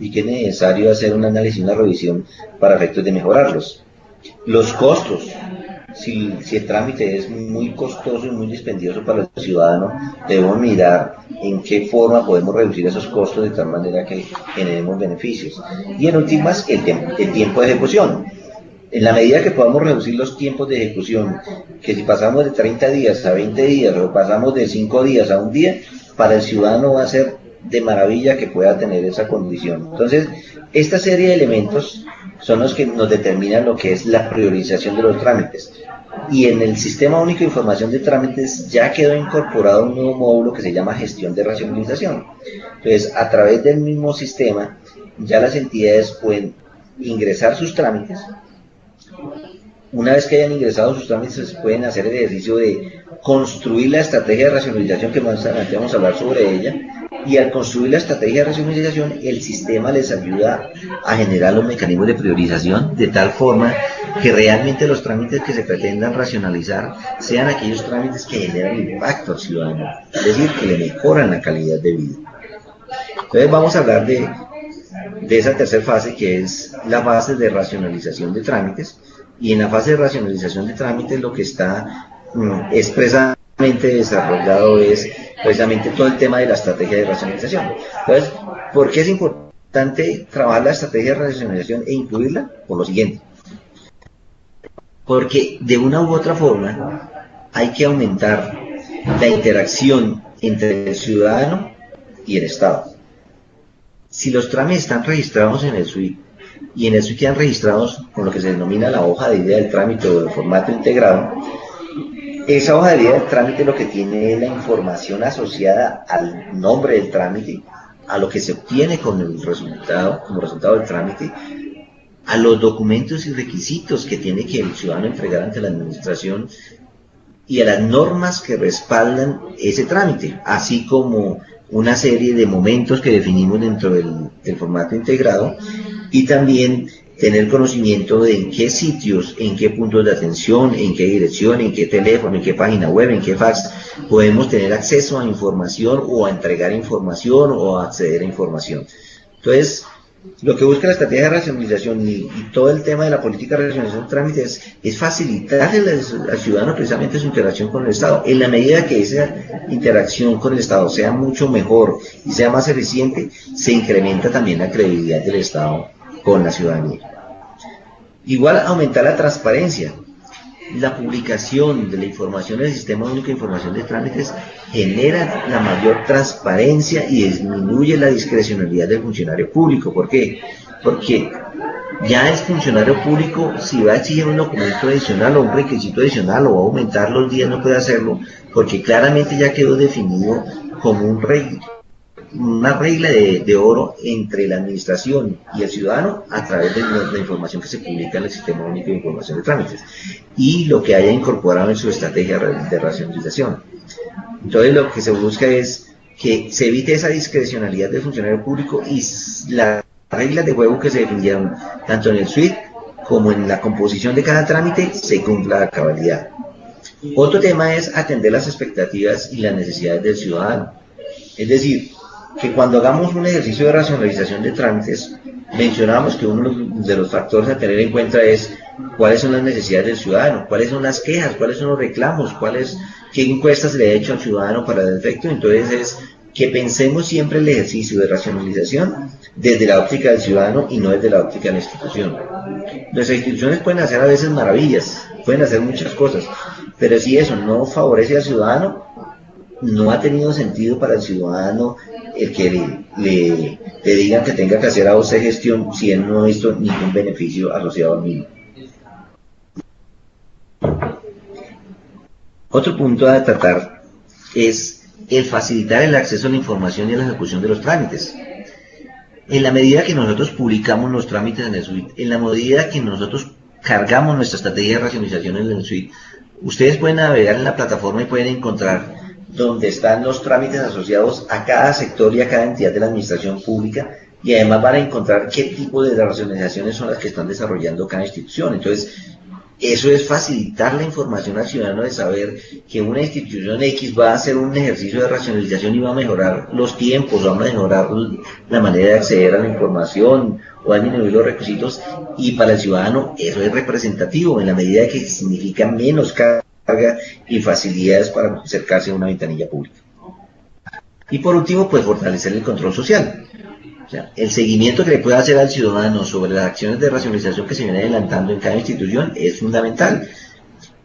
y que es necesario hacer un análisis y una revisión para efectos de mejorarlos. Los costos. Si el trámite es muy costoso y muy dispendioso para el ciudadano, debemos mirar en qué forma podemos reducir esos costos de tal manera que generemos beneficios. Y en últimas, el tiempo de ejecución. En la medida que podamos reducir los tiempos de ejecución, que si pasamos de 30 días a 20 días o pasamos de 5 días a un día, para el ciudadano va a ser de maravilla que pueda tener esa condición. Entonces, esta serie de elementos son los que nos determinan lo que es la priorización de los trámites. Y en el Sistema Único de Información de Trámites ya quedó incorporado un nuevo módulo que se llama Gestión de Racionalización. Entonces, a través del mismo sistema, ya las entidades pueden ingresar sus trámites. Una vez que hayan ingresado sus trámites, pueden hacer el ejercicio de construir la estrategia de racionalización, que más adelante vamos a hablar sobre ella, y al construir la estrategia de racionalización, el sistema les ayuda a generar los mecanismos de priorización, de tal forma que realmente los trámites que se pretendan racionalizar sean aquellos trámites que generan impacto al ciudadano, es decir, que le mejoran la calidad de vida. Entonces vamos a hablar de esa tercera fase, que es la fase de racionalización de trámites. Y en la fase de racionalización de trámites lo que está expresamente desarrollado es precisamente todo el tema de la estrategia de racionalización. Entonces, ¿por qué es importante trabajar la estrategia de racionalización e incluirla? Por lo siguiente. Porque de una u otra forma hay que aumentar la interacción entre el ciudadano y el Estado. Si los trámites están registrados en el SUIT, y en eso quedan registrados con lo que se denomina la hoja de vida del trámite o el formato integrado, esa hoja de vida del trámite lo que tiene es la información asociada al nombre del trámite, a lo que se obtiene con el resultado, como resultado del trámite, a los documentos y requisitos que tiene que el ciudadano entregar ante la administración y a las normas que respaldan ese trámite, así como una serie de momentos que definimos dentro del formato integrado, y también tener conocimiento de en qué sitios, en qué puntos de atención, en qué dirección, en qué teléfono, en qué página web, en qué fax podemos tener acceso a información o a entregar información o a acceder a información. Entonces, lo que busca la estrategia de racionalización y todo el tema de la política de racionalización de trámites es facilitarle al ciudadano precisamente su interacción con el Estado. En la medida que esa interacción con el Estado sea mucho mejor y sea más eficiente, se incrementa también la credibilidad del Estado con la ciudadanía. Igual aumentar la transparencia. La publicación de la información del Sistema Único de Información de Trámites genera la mayor transparencia y disminuye la discrecionalidad del funcionario público. ¿Por qué? Porque ya el funcionario público, si va a exigir un documento adicional o un requisito adicional o va a aumentar los días, no puede hacerlo, porque claramente ya quedó definido como una regla de oro entre la administración y el ciudadano a través de la información que se publica en el Sistema Único de Información de Trámites y lo que haya incorporado en su estrategia de racionalización. Entonces lo que se busca es que se evite esa discrecionalidad del funcionario público y las reglas de juego que se definieron tanto en el SWIFT como en la composición de cada trámite se cumpla a cabalidad. Otro tema es atender las expectativas y las necesidades del ciudadano. Es decir, que cuando hagamos un ejercicio de racionalización de trámites, mencionamos que uno de los factores a tener en cuenta es cuáles son las necesidades del ciudadano, cuáles son las quejas, cuáles son los reclamos, qué encuestas se le ha hecho al ciudadano para el efecto. Entonces es que pensemos siempre el ejercicio de racionalización desde la óptica del ciudadano y no desde la óptica de la institución. Nuestras instituciones pueden hacer a veces maravillas, pueden hacer muchas cosas, pero si eso no favorece al ciudadano, no ha tenido sentido para el ciudadano el que le digan que tenga que hacer a usted gestión si él no ha visto ningún beneficio asociado al mismo. Otro punto a tratar es el facilitar el acceso a la información y a la ejecución de los trámites. En la medida que nosotros publicamos los trámites en el SWIFT, en la medida que nosotros cargamos nuestra estrategia de racionalización en el SWIFT, ustedes pueden navegar en la plataforma y pueden encontrar donde están los trámites asociados a cada sector y a cada entidad de la administración pública, y además van a encontrar qué tipo de racionalizaciones son las que están desarrollando cada institución. Entonces, eso es facilitar la información al ciudadano de saber que una institución X va a hacer un ejercicio de racionalización y va a mejorar los tiempos, va a mejorar la manera de acceder a la información o va a disminuir los requisitos, y para el ciudadano eso es representativo en la medida que significa menos carga y facilidades para acercarse a una ventanilla pública. Y por último, pues fortalecer el control social. O sea, el seguimiento que le pueda hacer al ciudadano sobre las acciones de racionalización que se vienen adelantando en cada institución es fundamental.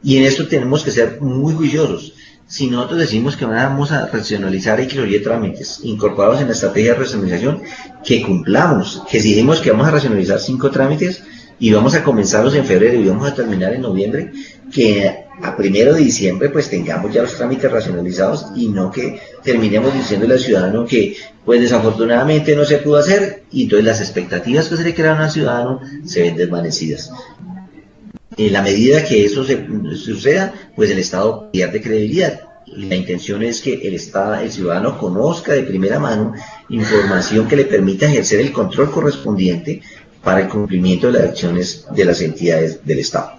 Y en esto tenemos que ser muy juiciosos. Si nosotros decimos que vamos a racionalizar X o Y trámites incorporados en la estrategia de racionalización, que cumplamos. Que si dijimos que vamos a racionalizar 5 trámites y vamos a comenzarlos en febrero y vamos a terminar en noviembre, que a 1 de diciembre pues tengamos ya los trámites racionalizados y no que terminemos diciéndole al ciudadano que pues desafortunadamente no se pudo hacer, y entonces las expectativas que se le crearon al ciudadano se ven desvanecidas. En la medida que eso suceda, pues el Estado pierde credibilidad. La intención es que el ciudadano conozca de primera mano información que le permita ejercer el control correspondiente para el cumplimiento de las acciones de las entidades del Estado.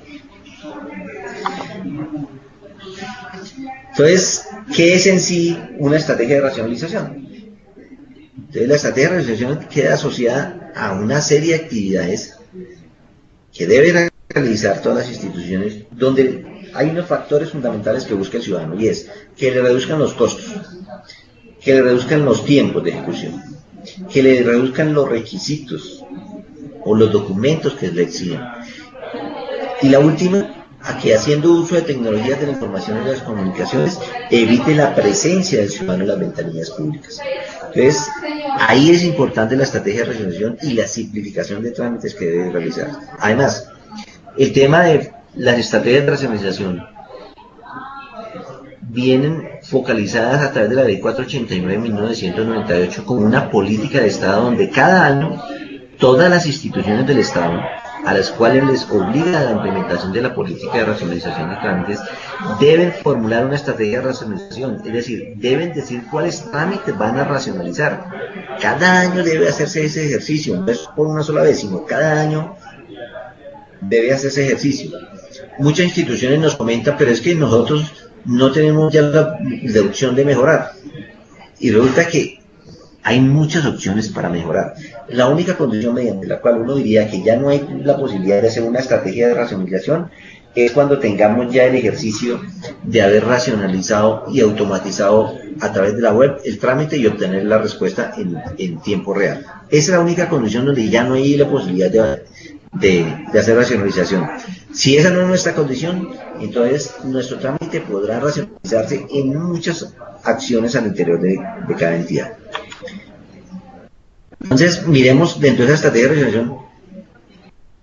Entonces, ¿qué es en sí una estrategia de racionalización? Entonces, la estrategia de racionalización queda asociada a una serie de actividades que deben realizar todas las instituciones, donde hay unos factores fundamentales que busca el ciudadano, y es que le reduzcan los costos, que le reduzcan los tiempos de ejecución, que le reduzcan los requisitos o los documentos que le exigen. Y la última, a que haciendo uso de tecnologías de la información y de las comunicaciones evite la presencia del ciudadano en las ventanillas públicas. Entonces, ahí es importante la estrategia de racionalización y la simplificación de trámites que debe realizar. Además, el tema de las estrategias de racionalización vienen focalizadas a través de la Ley 489 de 1998 como una política de Estado donde cada año todas las instituciones del Estado a las cuales les obliga la implementación de la política de racionalización de trámites deben formular una estrategia de racionalización, es decir, deben decir cuáles trámites van a racionalizar. Cada año debe hacerse ese ejercicio, no es por una sola vez, sino cada año debe hacer ese ejercicio. Muchas instituciones nos comentan, pero es que nosotros no tenemos ya la opción de mejorar. Y resulta que hay muchas opciones para mejorar. La única condición mediante la cual uno diría que ya no hay la posibilidad de hacer una estrategia de racionalización es cuando tengamos ya el ejercicio de haber racionalizado y automatizado a través de la web el trámite y obtener la respuesta en tiempo real. Esa es la única condición donde ya no hay la posibilidad de hacer racionalización. Si esa no es nuestra condición, entonces nuestro trámite podrá racionalizarse en muchas acciones al interior de cada entidad. Entonces, miremos dentro de esa estrategia de racionalización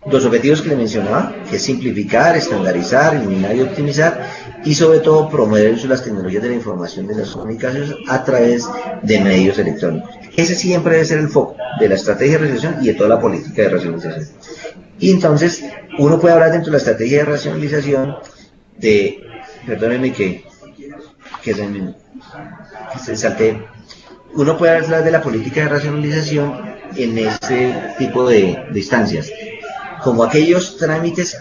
los objetivos que le mencionaba, que es simplificar, estandarizar, eliminar y optimizar, y sobre todo promover el uso de las tecnologías de la información de las comunicaciones a través de medios electrónicos. Ese siempre debe ser el foco de la estrategia de racionalización y de toda la política de racionalización. Y entonces, uno puede hablar dentro de la estrategia de racionalización de, perdónenme que se salte, uno puede hablar de la política de racionalización en ese tipo de instancias, como aquellos trámites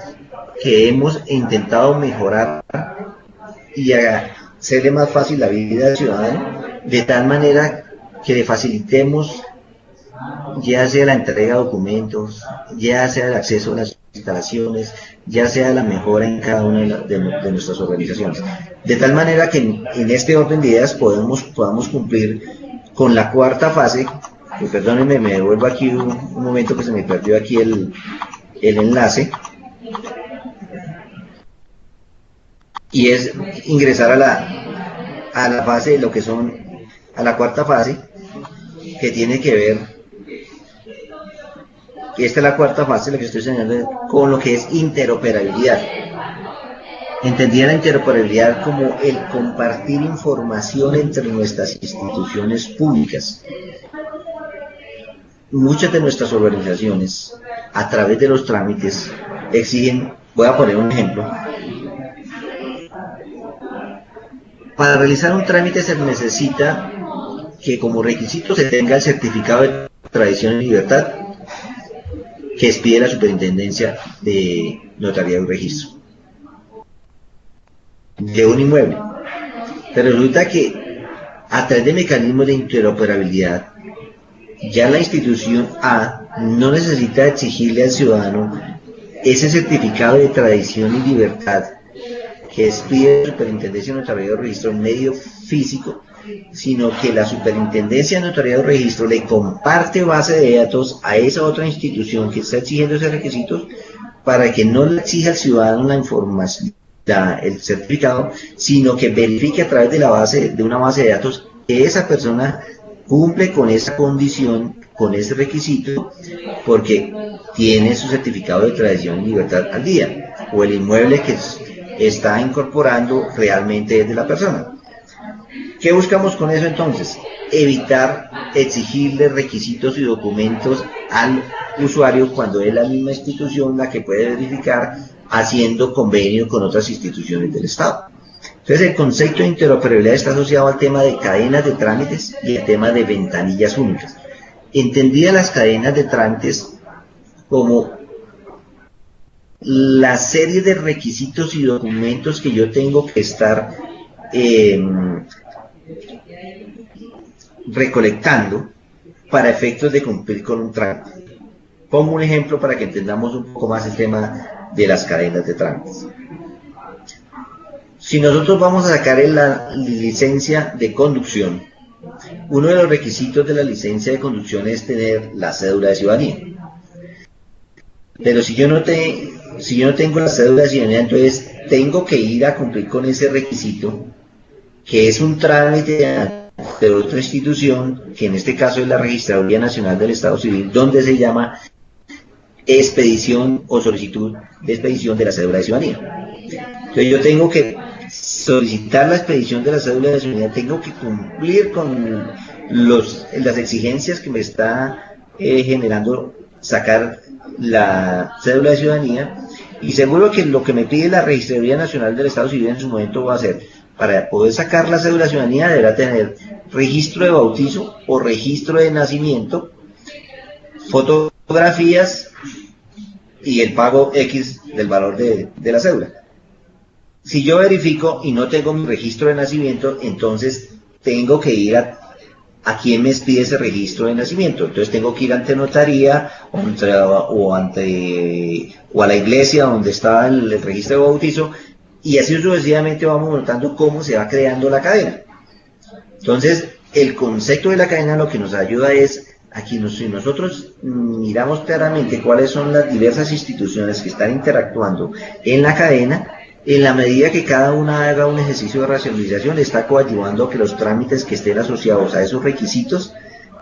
que hemos intentado mejorar y hacerle más fácil la vida al ciudadano, de tal manera que le facilitemos ya sea la entrega de documentos, ya sea el acceso a las instalaciones, ya sea la mejora en cada una de nuestras organizaciones. De tal manera que en este orden de ideas podamos cumplir con la cuarta fase, que perdónenme, me devuelvo aquí un momento que se me perdió aquí el enlace, y es ingresar a la fase de lo que son, a la cuarta fase, que tiene que ver, y esta es la cuarta fase, lo que estoy señalando, con lo que es interoperabilidad. Entendía la interoperabilidad como el compartir información entre nuestras instituciones públicas. Muchas de nuestras organizaciones, a través de los trámites, exigen, voy a poner un ejemplo, para realizar un trámite se necesita que como requisito se tenga el certificado de tradición y libertad que expide la Superintendencia de Notariado y Registro de un inmueble. Pero resulta que a través de mecanismos de interoperabilidad, ya la institución A no necesita exigirle al ciudadano ese certificado de tradición y libertad que expide la Superintendencia de Notariado y Registro en medio físico, sino que la Superintendencia de Notariado y Registro le comparte base de datos a esa otra institución que está exigiendo esos requisitos para que no le exija al ciudadano la información, el certificado, sino que verifique a través de una base de datos que esa persona cumple con esa condición, con ese requisito, porque tiene su certificado de tradición y libertad al día, o el inmueble que está incorporando realmente es de la persona. ¿Qué buscamos con eso entonces? Evitar exigirle requisitos y documentos al usuario cuando es la misma institución la que puede verificar haciendo convenio con otras instituciones del Estado. Entonces el concepto de interoperabilidad está asociado al tema de cadenas de trámites y al tema de ventanillas únicas. Entendía las cadenas de trámites como la serie de requisitos y documentos que yo tengo que estar recolectando para efectos de cumplir con un trámite. Pongo un ejemplo para que entendamos un poco más el tema de las cadenas de trámites. Si nosotros vamos a sacar la licencia de conducción, uno de los requisitos de la licencia de conducción es tener la cédula de ciudadanía. Pero si yo no tengo la cédula de ciudadanía, entonces tengo que ir a cumplir con ese requisito, que es un trámite de otra institución, que en este caso es la Registraduría Nacional del Estado Civil, donde se llama expedición o solicitud de expedición de la cédula de ciudadanía. Entonces yo tengo que solicitar la expedición de la cédula de ciudadanía, tengo que cumplir con las exigencias que me está generando sacar la cédula de ciudadanía, y seguro que lo que me pide la Registraduría Nacional del Estado Civil en su momento va a ser, para poder sacar la cédula de ciudadanía deberá tener registro de bautizo o registro de nacimiento, fotografías y el pago X del valor de la cédula. Si yo verifico y no tengo mi registro de nacimiento, entonces tengo que ir a quién me pide ese registro de nacimiento. Entonces tengo que ir ante notaría o a la iglesia donde está el registro de bautizo, y así sucesivamente vamos notando cómo se va creando la cadena. Entonces, el concepto de la cadena lo que nos ayuda es, aquí si nosotros miramos claramente cuáles son las diversas instituciones que están interactuando en la cadena, en la medida que cada una haga un ejercicio de racionalización, está coadyuvando a que los trámites que estén asociados a esos requisitos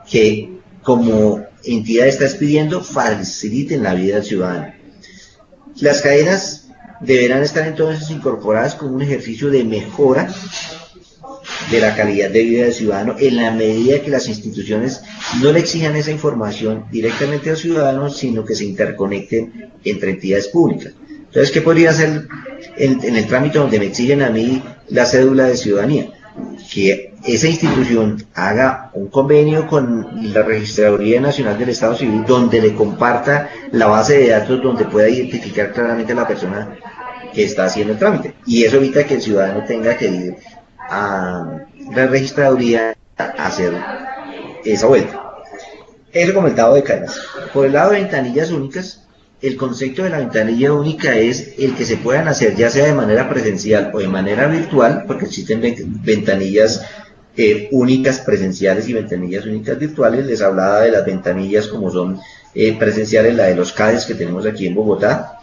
que como entidad estás pidiendo faciliten la vida del ciudadano. Las cadenas deberán estar entonces incorporadas como un ejercicio de mejora de la calidad de vida del ciudadano, en la medida que las instituciones no le exijan esa información directamente a los ciudadanos, sino que se interconecten entre entidades públicas. Entonces, ¿qué podría hacer en el trámite donde me exigen a mí la cédula de ciudadanía? Que esa institución haga un convenio con la Registraduría Nacional del Estado Civil, donde le comparta la base de datos donde pueda identificar claramente a la persona que está haciendo el trámite. Y eso evita que el ciudadano tenga que ir a la registraduría a hacer esa vuelta. Eso como el lado de cadenas. Por el lado de ventanillas únicas, el concepto de la ventanilla única es el que se puedan hacer ya sea de manera presencial o de manera virtual, porque existen ventanillas únicas presenciales y ventanillas únicas virtuales. Les hablaba de las ventanillas como son presenciales, la de los CADES que tenemos aquí en Bogotá,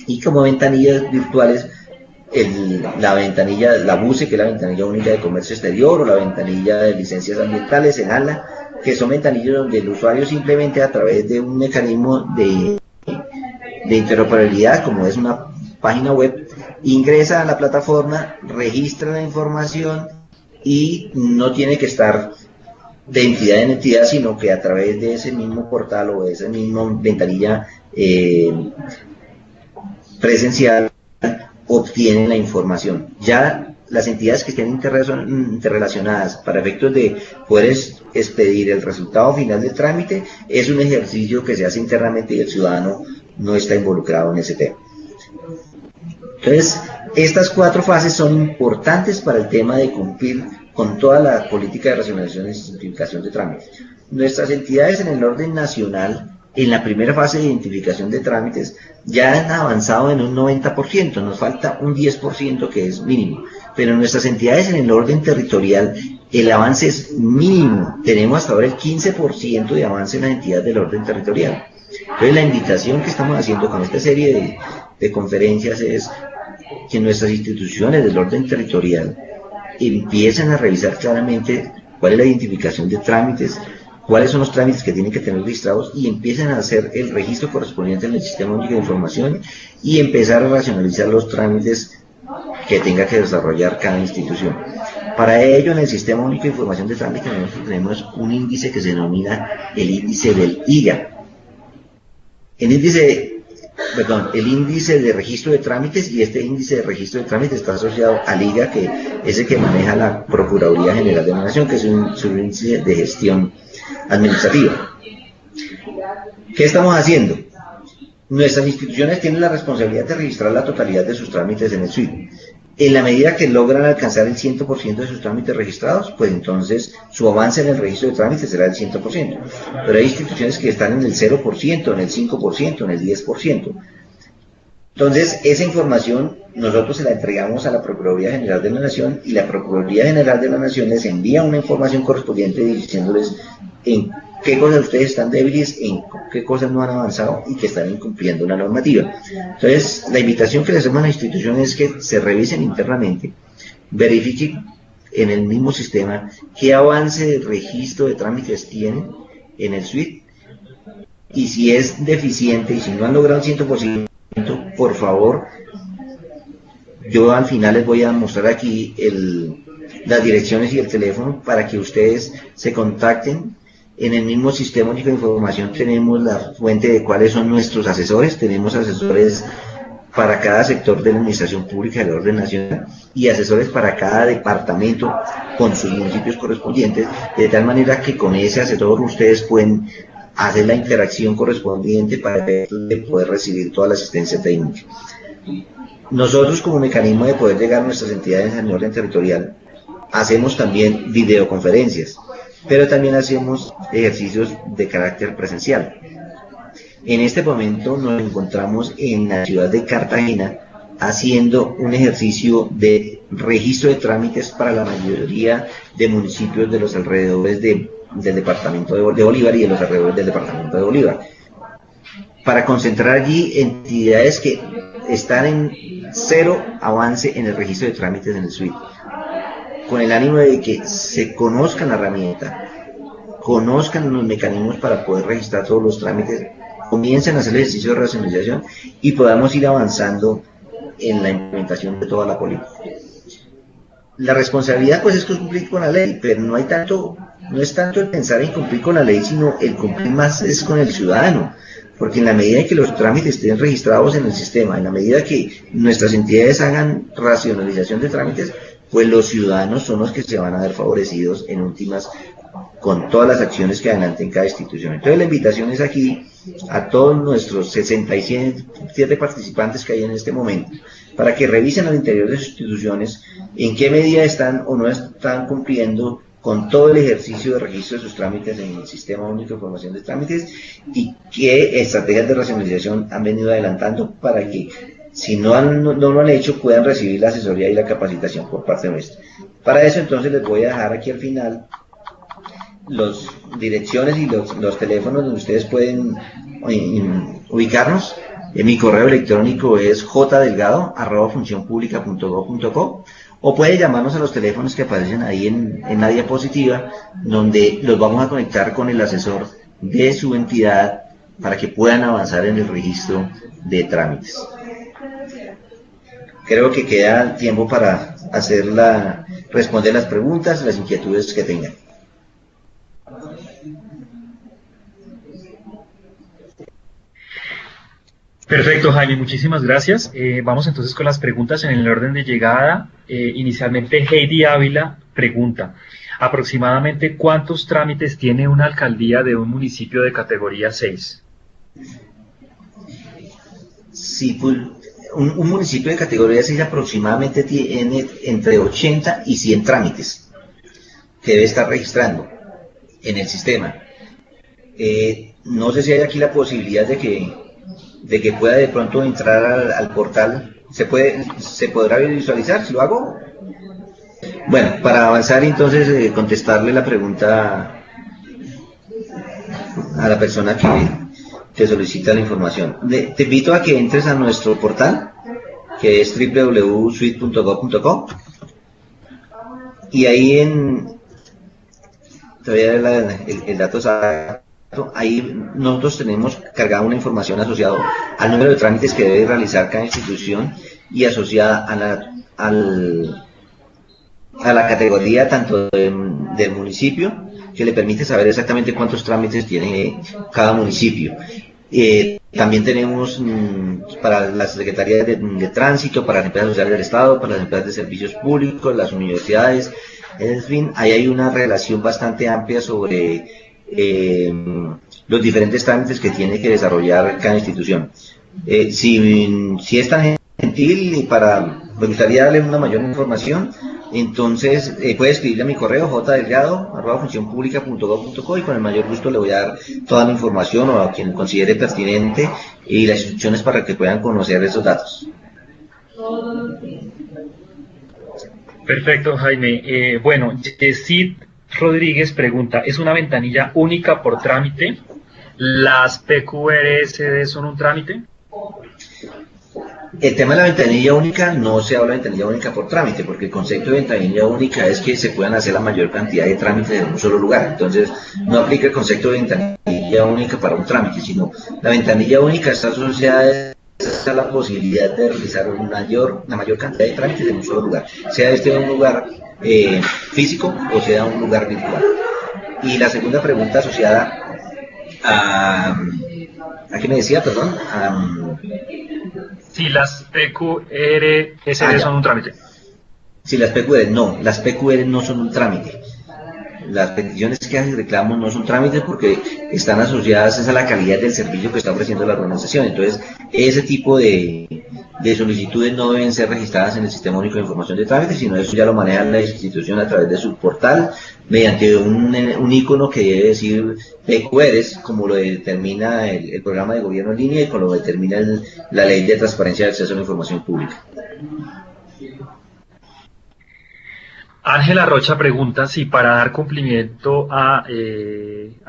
y como ventanillas virtuales, la ventanilla, la BUCE, que es la ventanilla única de comercio exterior, o la ventanilla de licencias ambientales en ALA, que son ventanillas donde el usuario simplemente a través de un mecanismo de interoperabilidad, como es una página web, ingresa a la plataforma, registra la información y no tiene que estar de entidad en entidad, sino que a través de ese mismo portal o de esa misma ventanilla presencial obtienen la información. Ya las entidades que estén interrelacionadas para efectos de poder expedir el resultado final del trámite es un ejercicio que se hace internamente y el ciudadano no está involucrado en ese tema. Entonces, estas 4 fases son importantes para el tema de cumplir con toda la política de racionalización y simplificación de trámites. Nuestras entidades en el orden nacional, en la primera fase de identificación de trámites, ya han avanzado en un 90%, nos falta un 10% que es mínimo, pero nuestras entidades en el orden territorial, el avance es mínimo, tenemos hasta ahora el 15% de avance en la entidad del orden territorial. Entonces la invitación que estamos haciendo con esta serie de conferencias es que nuestras instituciones del orden territorial empiecen a revisar claramente cuál es la identificación de trámites, cuáles son los trámites que tienen que tener registrados, y empiecen a hacer el registro correspondiente en el Sistema Único de Información y empezar a racionalizar los trámites que tenga que desarrollar cada institución. Para ello, en el Sistema Único de Información de Trámites nosotros tenemos un índice que se denomina el índice del IGA. El índice de registro de trámites, y este índice de registro de trámites está asociado al IGA, que es el que maneja la Procuraduría General de la Nación, que es un índice de gestión administrativa. ¿Qué estamos haciendo? Nuestras instituciones tienen la responsabilidad de registrar la totalidad de sus trámites en el SWIFT. En la medida que logran alcanzar el 100% de sus trámites registrados, pues entonces su avance en el registro de trámites será el 100%. Pero hay instituciones que están en el 0%, en el 5%, en el 10%. Entonces, esa información nosotros se la entregamos a la Procuraduría General de la Nación, y la Procuraduría General de la Nación les envía una información correspondiente diciéndoles en qué cosas ustedes están débiles, en qué cosas no han avanzado y que están incumpliendo una normativa. Entonces, la invitación que les hacemos a la institución es que se revisen internamente, verifiquen en el mismo sistema qué avance de registro de trámites tienen en el SWIFT, y si es deficiente y si no han logrado el 100%, por favor, yo al final les voy a mostrar aquí las direcciones y el teléfono para que ustedes se contacten. En el mismo Sistema Único de Información tenemos la fuente de cuáles son nuestros asesores. Tenemos asesores para cada sector de la administración pública del orden nacional y asesores para cada departamento con sus municipios correspondientes, de tal manera que con ese asesor ustedes pueden hacer la interacción correspondiente para poder recibir toda la asistencia técnica. Nosotros, como mecanismo de poder llegar a nuestras entidades en orden territorial, hacemos también videoconferencias, pero también hacemos ejercicios de carácter presencial. En este momento nos encontramos en la ciudad de Cartagena haciendo un ejercicio de registro de trámites para la mayoría de municipios de los alrededores del departamento de Bolívar y de los alrededores del departamento de Bolívar, para concentrar allí entidades que están en cero avance en el registro de trámites en el SWIFT, con el ánimo de que se conozcan la herramienta, conozcan los mecanismos para poder registrar todos los trámites, comiencen a hacer el ejercicio de racionalización y podamos ir avanzando en la implementación de toda la política. La responsabilidad pues es cumplir con la ley, pero no es tanto el pensar en cumplir con la ley, sino el cumplir más es con el ciudadano, porque en la medida en que los trámites estén registrados en el sistema, en la medida que nuestras entidades hagan racionalización de trámites, pues los ciudadanos son los que se van a ver favorecidos en últimas con todas las acciones que adelanten cada institución. Entonces la invitación es aquí a todos nuestros 67 participantes que hay en este momento, para que revisen al interior de sus instituciones en qué medida están o no están cumpliendo con todo el ejercicio de registro de sus trámites en el Sistema Único de Información de Trámites y qué estrategias de racionalización han venido adelantando para que, si no lo han hecho, puedan recibir la asesoría y la capacitación por parte nuestra. Para eso entonces les voy a dejar aquí al final las direcciones y los teléfonos donde ustedes pueden ubicarnos. Mi correo electrónico es jdelgado@funcionpublica.gov.co, o puede llamarnos a los teléfonos que aparecen ahí en la diapositiva, donde los vamos a conectar con el asesor de su entidad para que puedan avanzar en el registro de trámites. Creo que queda tiempo para responder las preguntas, las inquietudes que tengan. Perfecto, Jaime, muchísimas gracias. Vamos entonces con las preguntas en el orden de llegada. Inicialmente, Heidi Ávila pregunta: ¿aproximadamente cuántos trámites tiene una alcaldía de un municipio de categoría 6? Sí, pues, un municipio de categoría 6 aproximadamente tiene entre 80 y 100 trámites que debe estar registrando en el sistema. No sé si hay aquí la posibilidad de que pueda de pronto entrar al portal. ¿Se podrá visualizar si lo hago? Bueno, para avanzar entonces, contestarle la pregunta a la persona que solicita la información. Te invito a que entres a nuestro portal, que es www.swift.gov.co, y ahí te voy a dar el dato exacto. Ahí nosotros tenemos cargada una información asociada al número de trámites que debe realizar cada institución y asociada a la categoría tanto del municipio, que le permite saber exactamente cuántos trámites tiene cada municipio. También tenemos para las secretarías de tránsito, para las empresas sociales del Estado, para las empresas de servicios públicos, las universidades, en fin, ahí hay una relación bastante amplia sobre los diferentes trámites que tiene que desarrollar cada institución. Si es tan gentil me gustaría darle una mayor información, entonces puede escribirle a mi correo jdelgado@funcionpublica.gov.co, y con el mayor gusto le voy a dar toda la información, o a quien considere pertinente, y las instrucciones para que puedan conocer esos datos. Perfecto, Jaime. Bueno, Sid Rodríguez pregunta: ¿es una ventanilla única por trámite? ¿Las PQRSD son un trámite? El tema de la ventanilla única, no se habla de ventanilla única por trámite, porque el concepto de ventanilla única es que se puedan hacer la mayor cantidad de trámites en un solo lugar. Entonces, no aplica el concepto de ventanilla única para un trámite, sino la ventanilla única está asociada a la posibilidad de realizar la mayor cantidad de trámites en un solo lugar, sea en un lugar físico o sea un lugar virtual. Y la segunda pregunta asociada ¿a qué me decía, perdón? Si las PQRSD son un trámite. Si las PQR no son un trámite. las peticiones que hacen reclamos no son trámites porque están asociadas a la calidad del servicio que está ofreciendo la organización. Entonces, ese tipo de solicitudes no deben ser registradas en el Sistema Único de Información de Trámites, sino eso ya lo maneja la institución a través de su portal, mediante un icono que debe decir PQRs, como lo determina el programa de gobierno en línea y como lo determina la Ley de Transparencia de Acceso a la Información Pública. Ángela Rocha pregunta si para dar cumplimiento a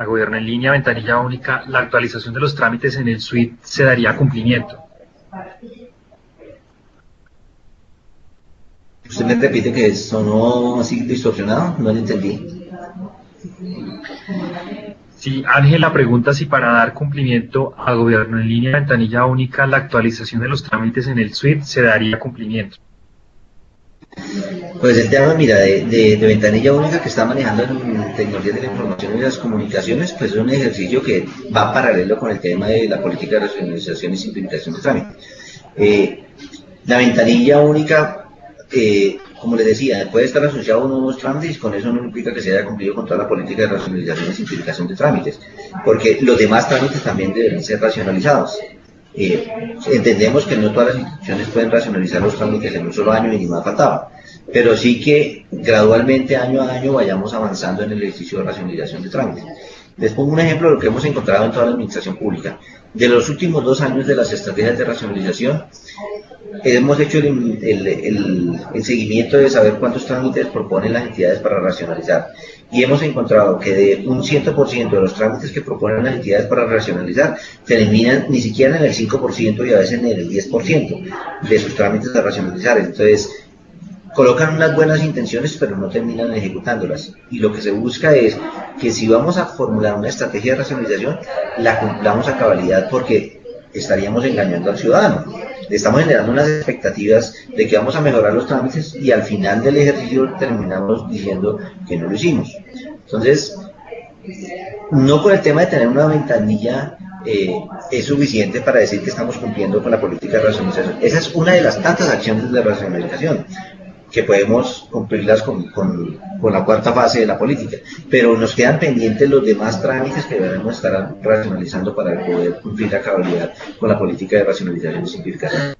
Gobierno en Línea, ventanilla única, la actualización de los trámites en el SWIFT se daría cumplimiento. ¿Usted me repite que sonó así distorsionado? No lo entendí. Sí, Ángela pregunta si para dar cumplimiento a Gobierno en Línea, ventanilla única, la actualización de los trámites en el SWIFT se daría cumplimiento. Pues el tema, mira, de ventanilla única que está manejando en tecnología de la información y las comunicaciones, pues es un ejercicio que va paralelo con el tema de la política de racionalización y simplificación de trámites. La ventanilla única, como les decía, puede estar asociado a unos nuevos trámites y con eso no implica que se haya cumplido con toda la política de racionalización y simplificación de trámites, porque los demás trámites también deberían ser racionalizados. Entendemos que no todas las instituciones pueden racionalizar los trámites en un solo año y ni más faltaba, pero sí que gradualmente año a año vayamos avanzando en el ejercicio de racionalización de trámites. Les pongo un ejemplo de lo que hemos encontrado en toda la administración pública. De los últimos 2 años de las estrategias de racionalización, hemos hecho el seguimiento de saber cuántos trámites proponen las entidades para racionalizar. Y hemos encontrado que de un 100% de los trámites que proponen las entidades para racionalizar, terminan ni siquiera en el 5% y a veces en el 10% de sus trámites a racionalizar. Entonces, colocan unas buenas intenciones, pero no terminan ejecutándolas. Y lo que se busca es que si vamos a formular una estrategia de racionalización, la cumplamos a cabalidad, porque estaríamos engañando al ciudadano. Le estamos generando unas expectativas de que vamos a mejorar los trámites y al final del ejercicio terminamos diciendo que no lo hicimos. Entonces, no con el tema de tener una ventanilla es suficiente para decir que estamos cumpliendo con la política de racionalización. Esa es una de las tantas acciones de racionalización que podemos cumplirlas con la cuarta fase de la política, pero nos quedan pendientes los demás trámites que debemos estar racionalizando para poder cumplir a cabalidad con la política de racionalización y simplificación.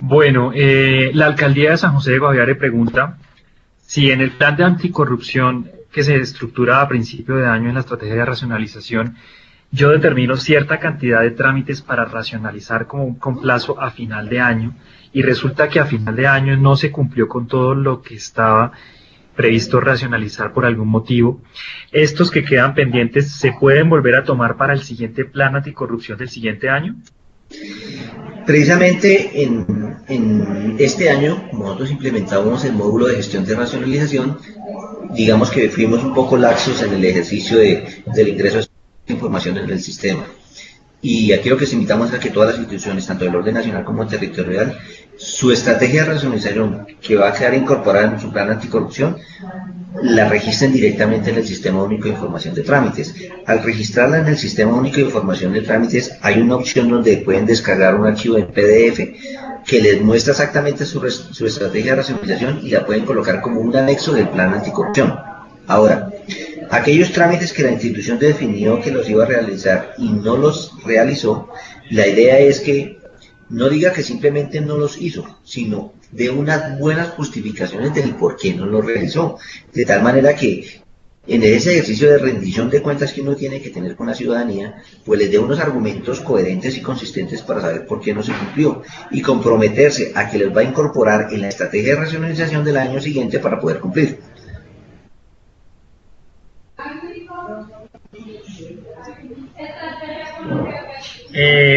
Bueno, la alcaldía de San José de Guaviare pregunta si en el plan de anticorrupción que se estructura a principio de año en la estrategia de racionalización, yo determino cierta cantidad de trámites para racionalizar con plazo a final de año, y resulta que a final de año no se cumplió con todo lo que estaba previsto racionalizar por algún motivo. ¿Estos que quedan pendientes se pueden volver a tomar para el siguiente plan anticorrupción del siguiente año? Precisamente en este año, como nosotros implementamos el módulo de gestión de racionalización, digamos que fuimos un poco laxos en el ejercicio del ingreso de información en el sistema. Y aquí lo que invitamos es a que todas las instituciones, tanto del orden nacional como territorial, su estrategia de racionalización que va a quedar incorporada en su plan anticorrupción, la registren directamente en el Sistema Único de Información de Trámites. Al registrarla en el Sistema Único de Información de Trámites, hay una opción donde pueden descargar un archivo en PDF que les muestra exactamente su estrategia de racionalización y la pueden colocar como un anexo del plan anticorrupción. Ahora, aquellos trámites que la institución definió que los iba a realizar y no los realizó, la idea es que no diga que simplemente no los hizo, sino de unas buenas justificaciones del por qué no los realizó, de tal manera que en ese ejercicio de rendición de cuentas que uno tiene que tener con la ciudadanía, pues les dé unos argumentos coherentes y consistentes para saber por qué no se cumplió y comprometerse a que les va a incorporar en la estrategia de racionalización del año siguiente para poder cumplir.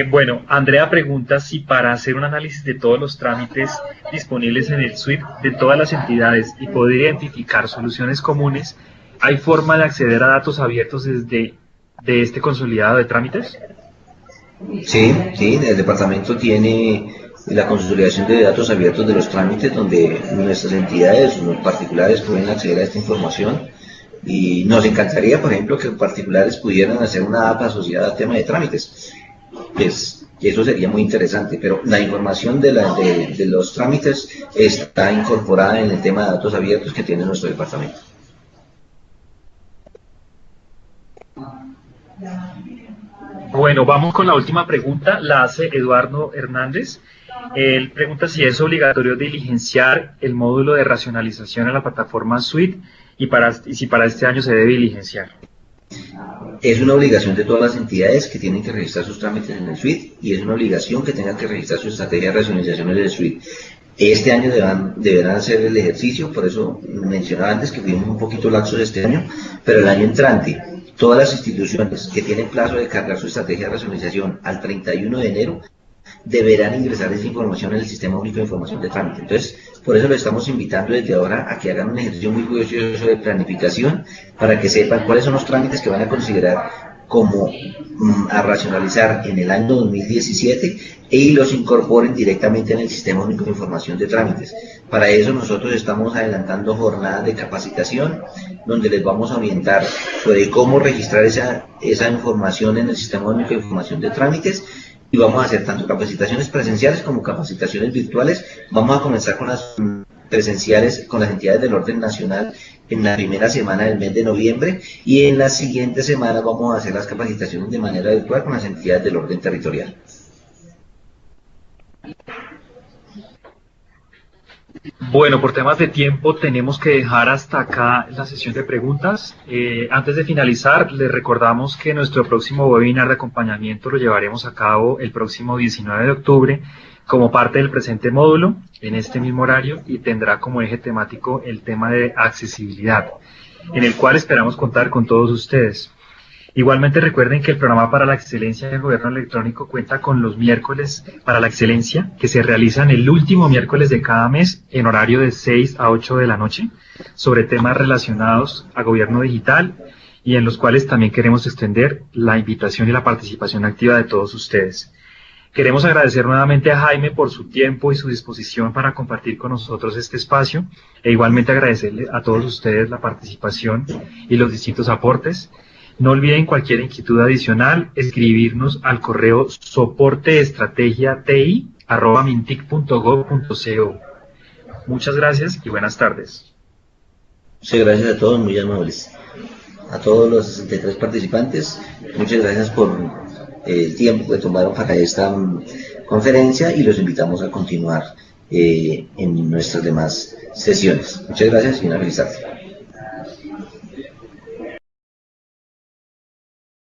Bueno, Andrea pregunta si para hacer un análisis de todos los trámites disponibles en el SWIFT de todas las entidades y poder identificar soluciones comunes, ¿hay forma de acceder a datos abiertos de este consolidado de trámites? Sí, el departamento tiene la consolidación de datos abiertos de los trámites donde nuestras entidades, los particulares pueden acceder a esta información. Y nos encantaría, por ejemplo, que particulares pudieran hacer una app asociada al tema de trámites. Pues Eso sería muy interesante, pero la información de los trámites está incorporada en el tema de datos abiertos que tiene nuestro departamento. Bueno, vamos con la última pregunta, la hace Eduardo Hernández. Él pregunta si es obligatorio diligenciar el módulo de racionalización en la plataforma Suite y si para este año se debe diligenciar. Es una obligación de todas las entidades que tienen que registrar sus trámites en el Suite y es una obligación que tengan que registrar su estrategia de racionalización en el Suite. Este año deberán hacer el ejercicio, por eso mencionaba antes que fuimos un poquito laxos este año, pero el año entrante, todas las instituciones que tienen plazo de cargar su estrategia de racionalización al 31 de enero deberán ingresar esa información en el Sistema Único de Información de Trámite. Entonces, por eso lo estamos invitando desde ahora a que hagan un ejercicio muy juicioso de planificación para que sepan cuáles son los trámites que van a considerar como a racionalizar en el año 2017 y los incorporen directamente en el Sistema Único de Información de Trámites. Para eso nosotros estamos adelantando jornadas de capacitación donde les vamos a orientar sobre cómo registrar esa información en el Sistema Único de Información de Trámites. Y vamos a hacer tanto capacitaciones presenciales como capacitaciones virtuales. Vamos a comenzar con las presenciales con las entidades del orden nacional en la primera semana del mes de noviembre y en la siguiente semana vamos a hacer las capacitaciones de manera virtual con las entidades del orden territorial. Bueno, por temas de tiempo tenemos que dejar hasta acá la sesión de preguntas. Antes de finalizar, les recordamos que nuestro próximo webinar de acompañamiento lo llevaremos a cabo el próximo 19 de octubre como parte del presente módulo en este mismo horario y tendrá como eje temático el tema de accesibilidad, en el cual esperamos contar con todos ustedes. Igualmente recuerden que el programa para la excelencia del gobierno electrónico cuenta con los miércoles para la excelencia que se realizan el último miércoles de cada mes en horario de 6 a 8 de la noche sobre temas relacionados a gobierno digital y en los cuales también queremos extender la invitación y la participación activa de todos ustedes. Queremos agradecer nuevamente a Jaime por su tiempo y su disposición para compartir con nosotros este espacio e igualmente agradecerle a todos ustedes la participación y los distintos aportes. No olviden cualquier inquietud adicional, escribirnos al correo soporteestrategiati@mintic.gov.co. Muchas gracias y buenas tardes. Muchas gracias a todos, muy amables. A todos los 63 participantes, muchas gracias por el tiempo que tomaron para esta conferencia y los invitamos a continuar en nuestras demás sesiones. Muchas gracias y una feliz tarde.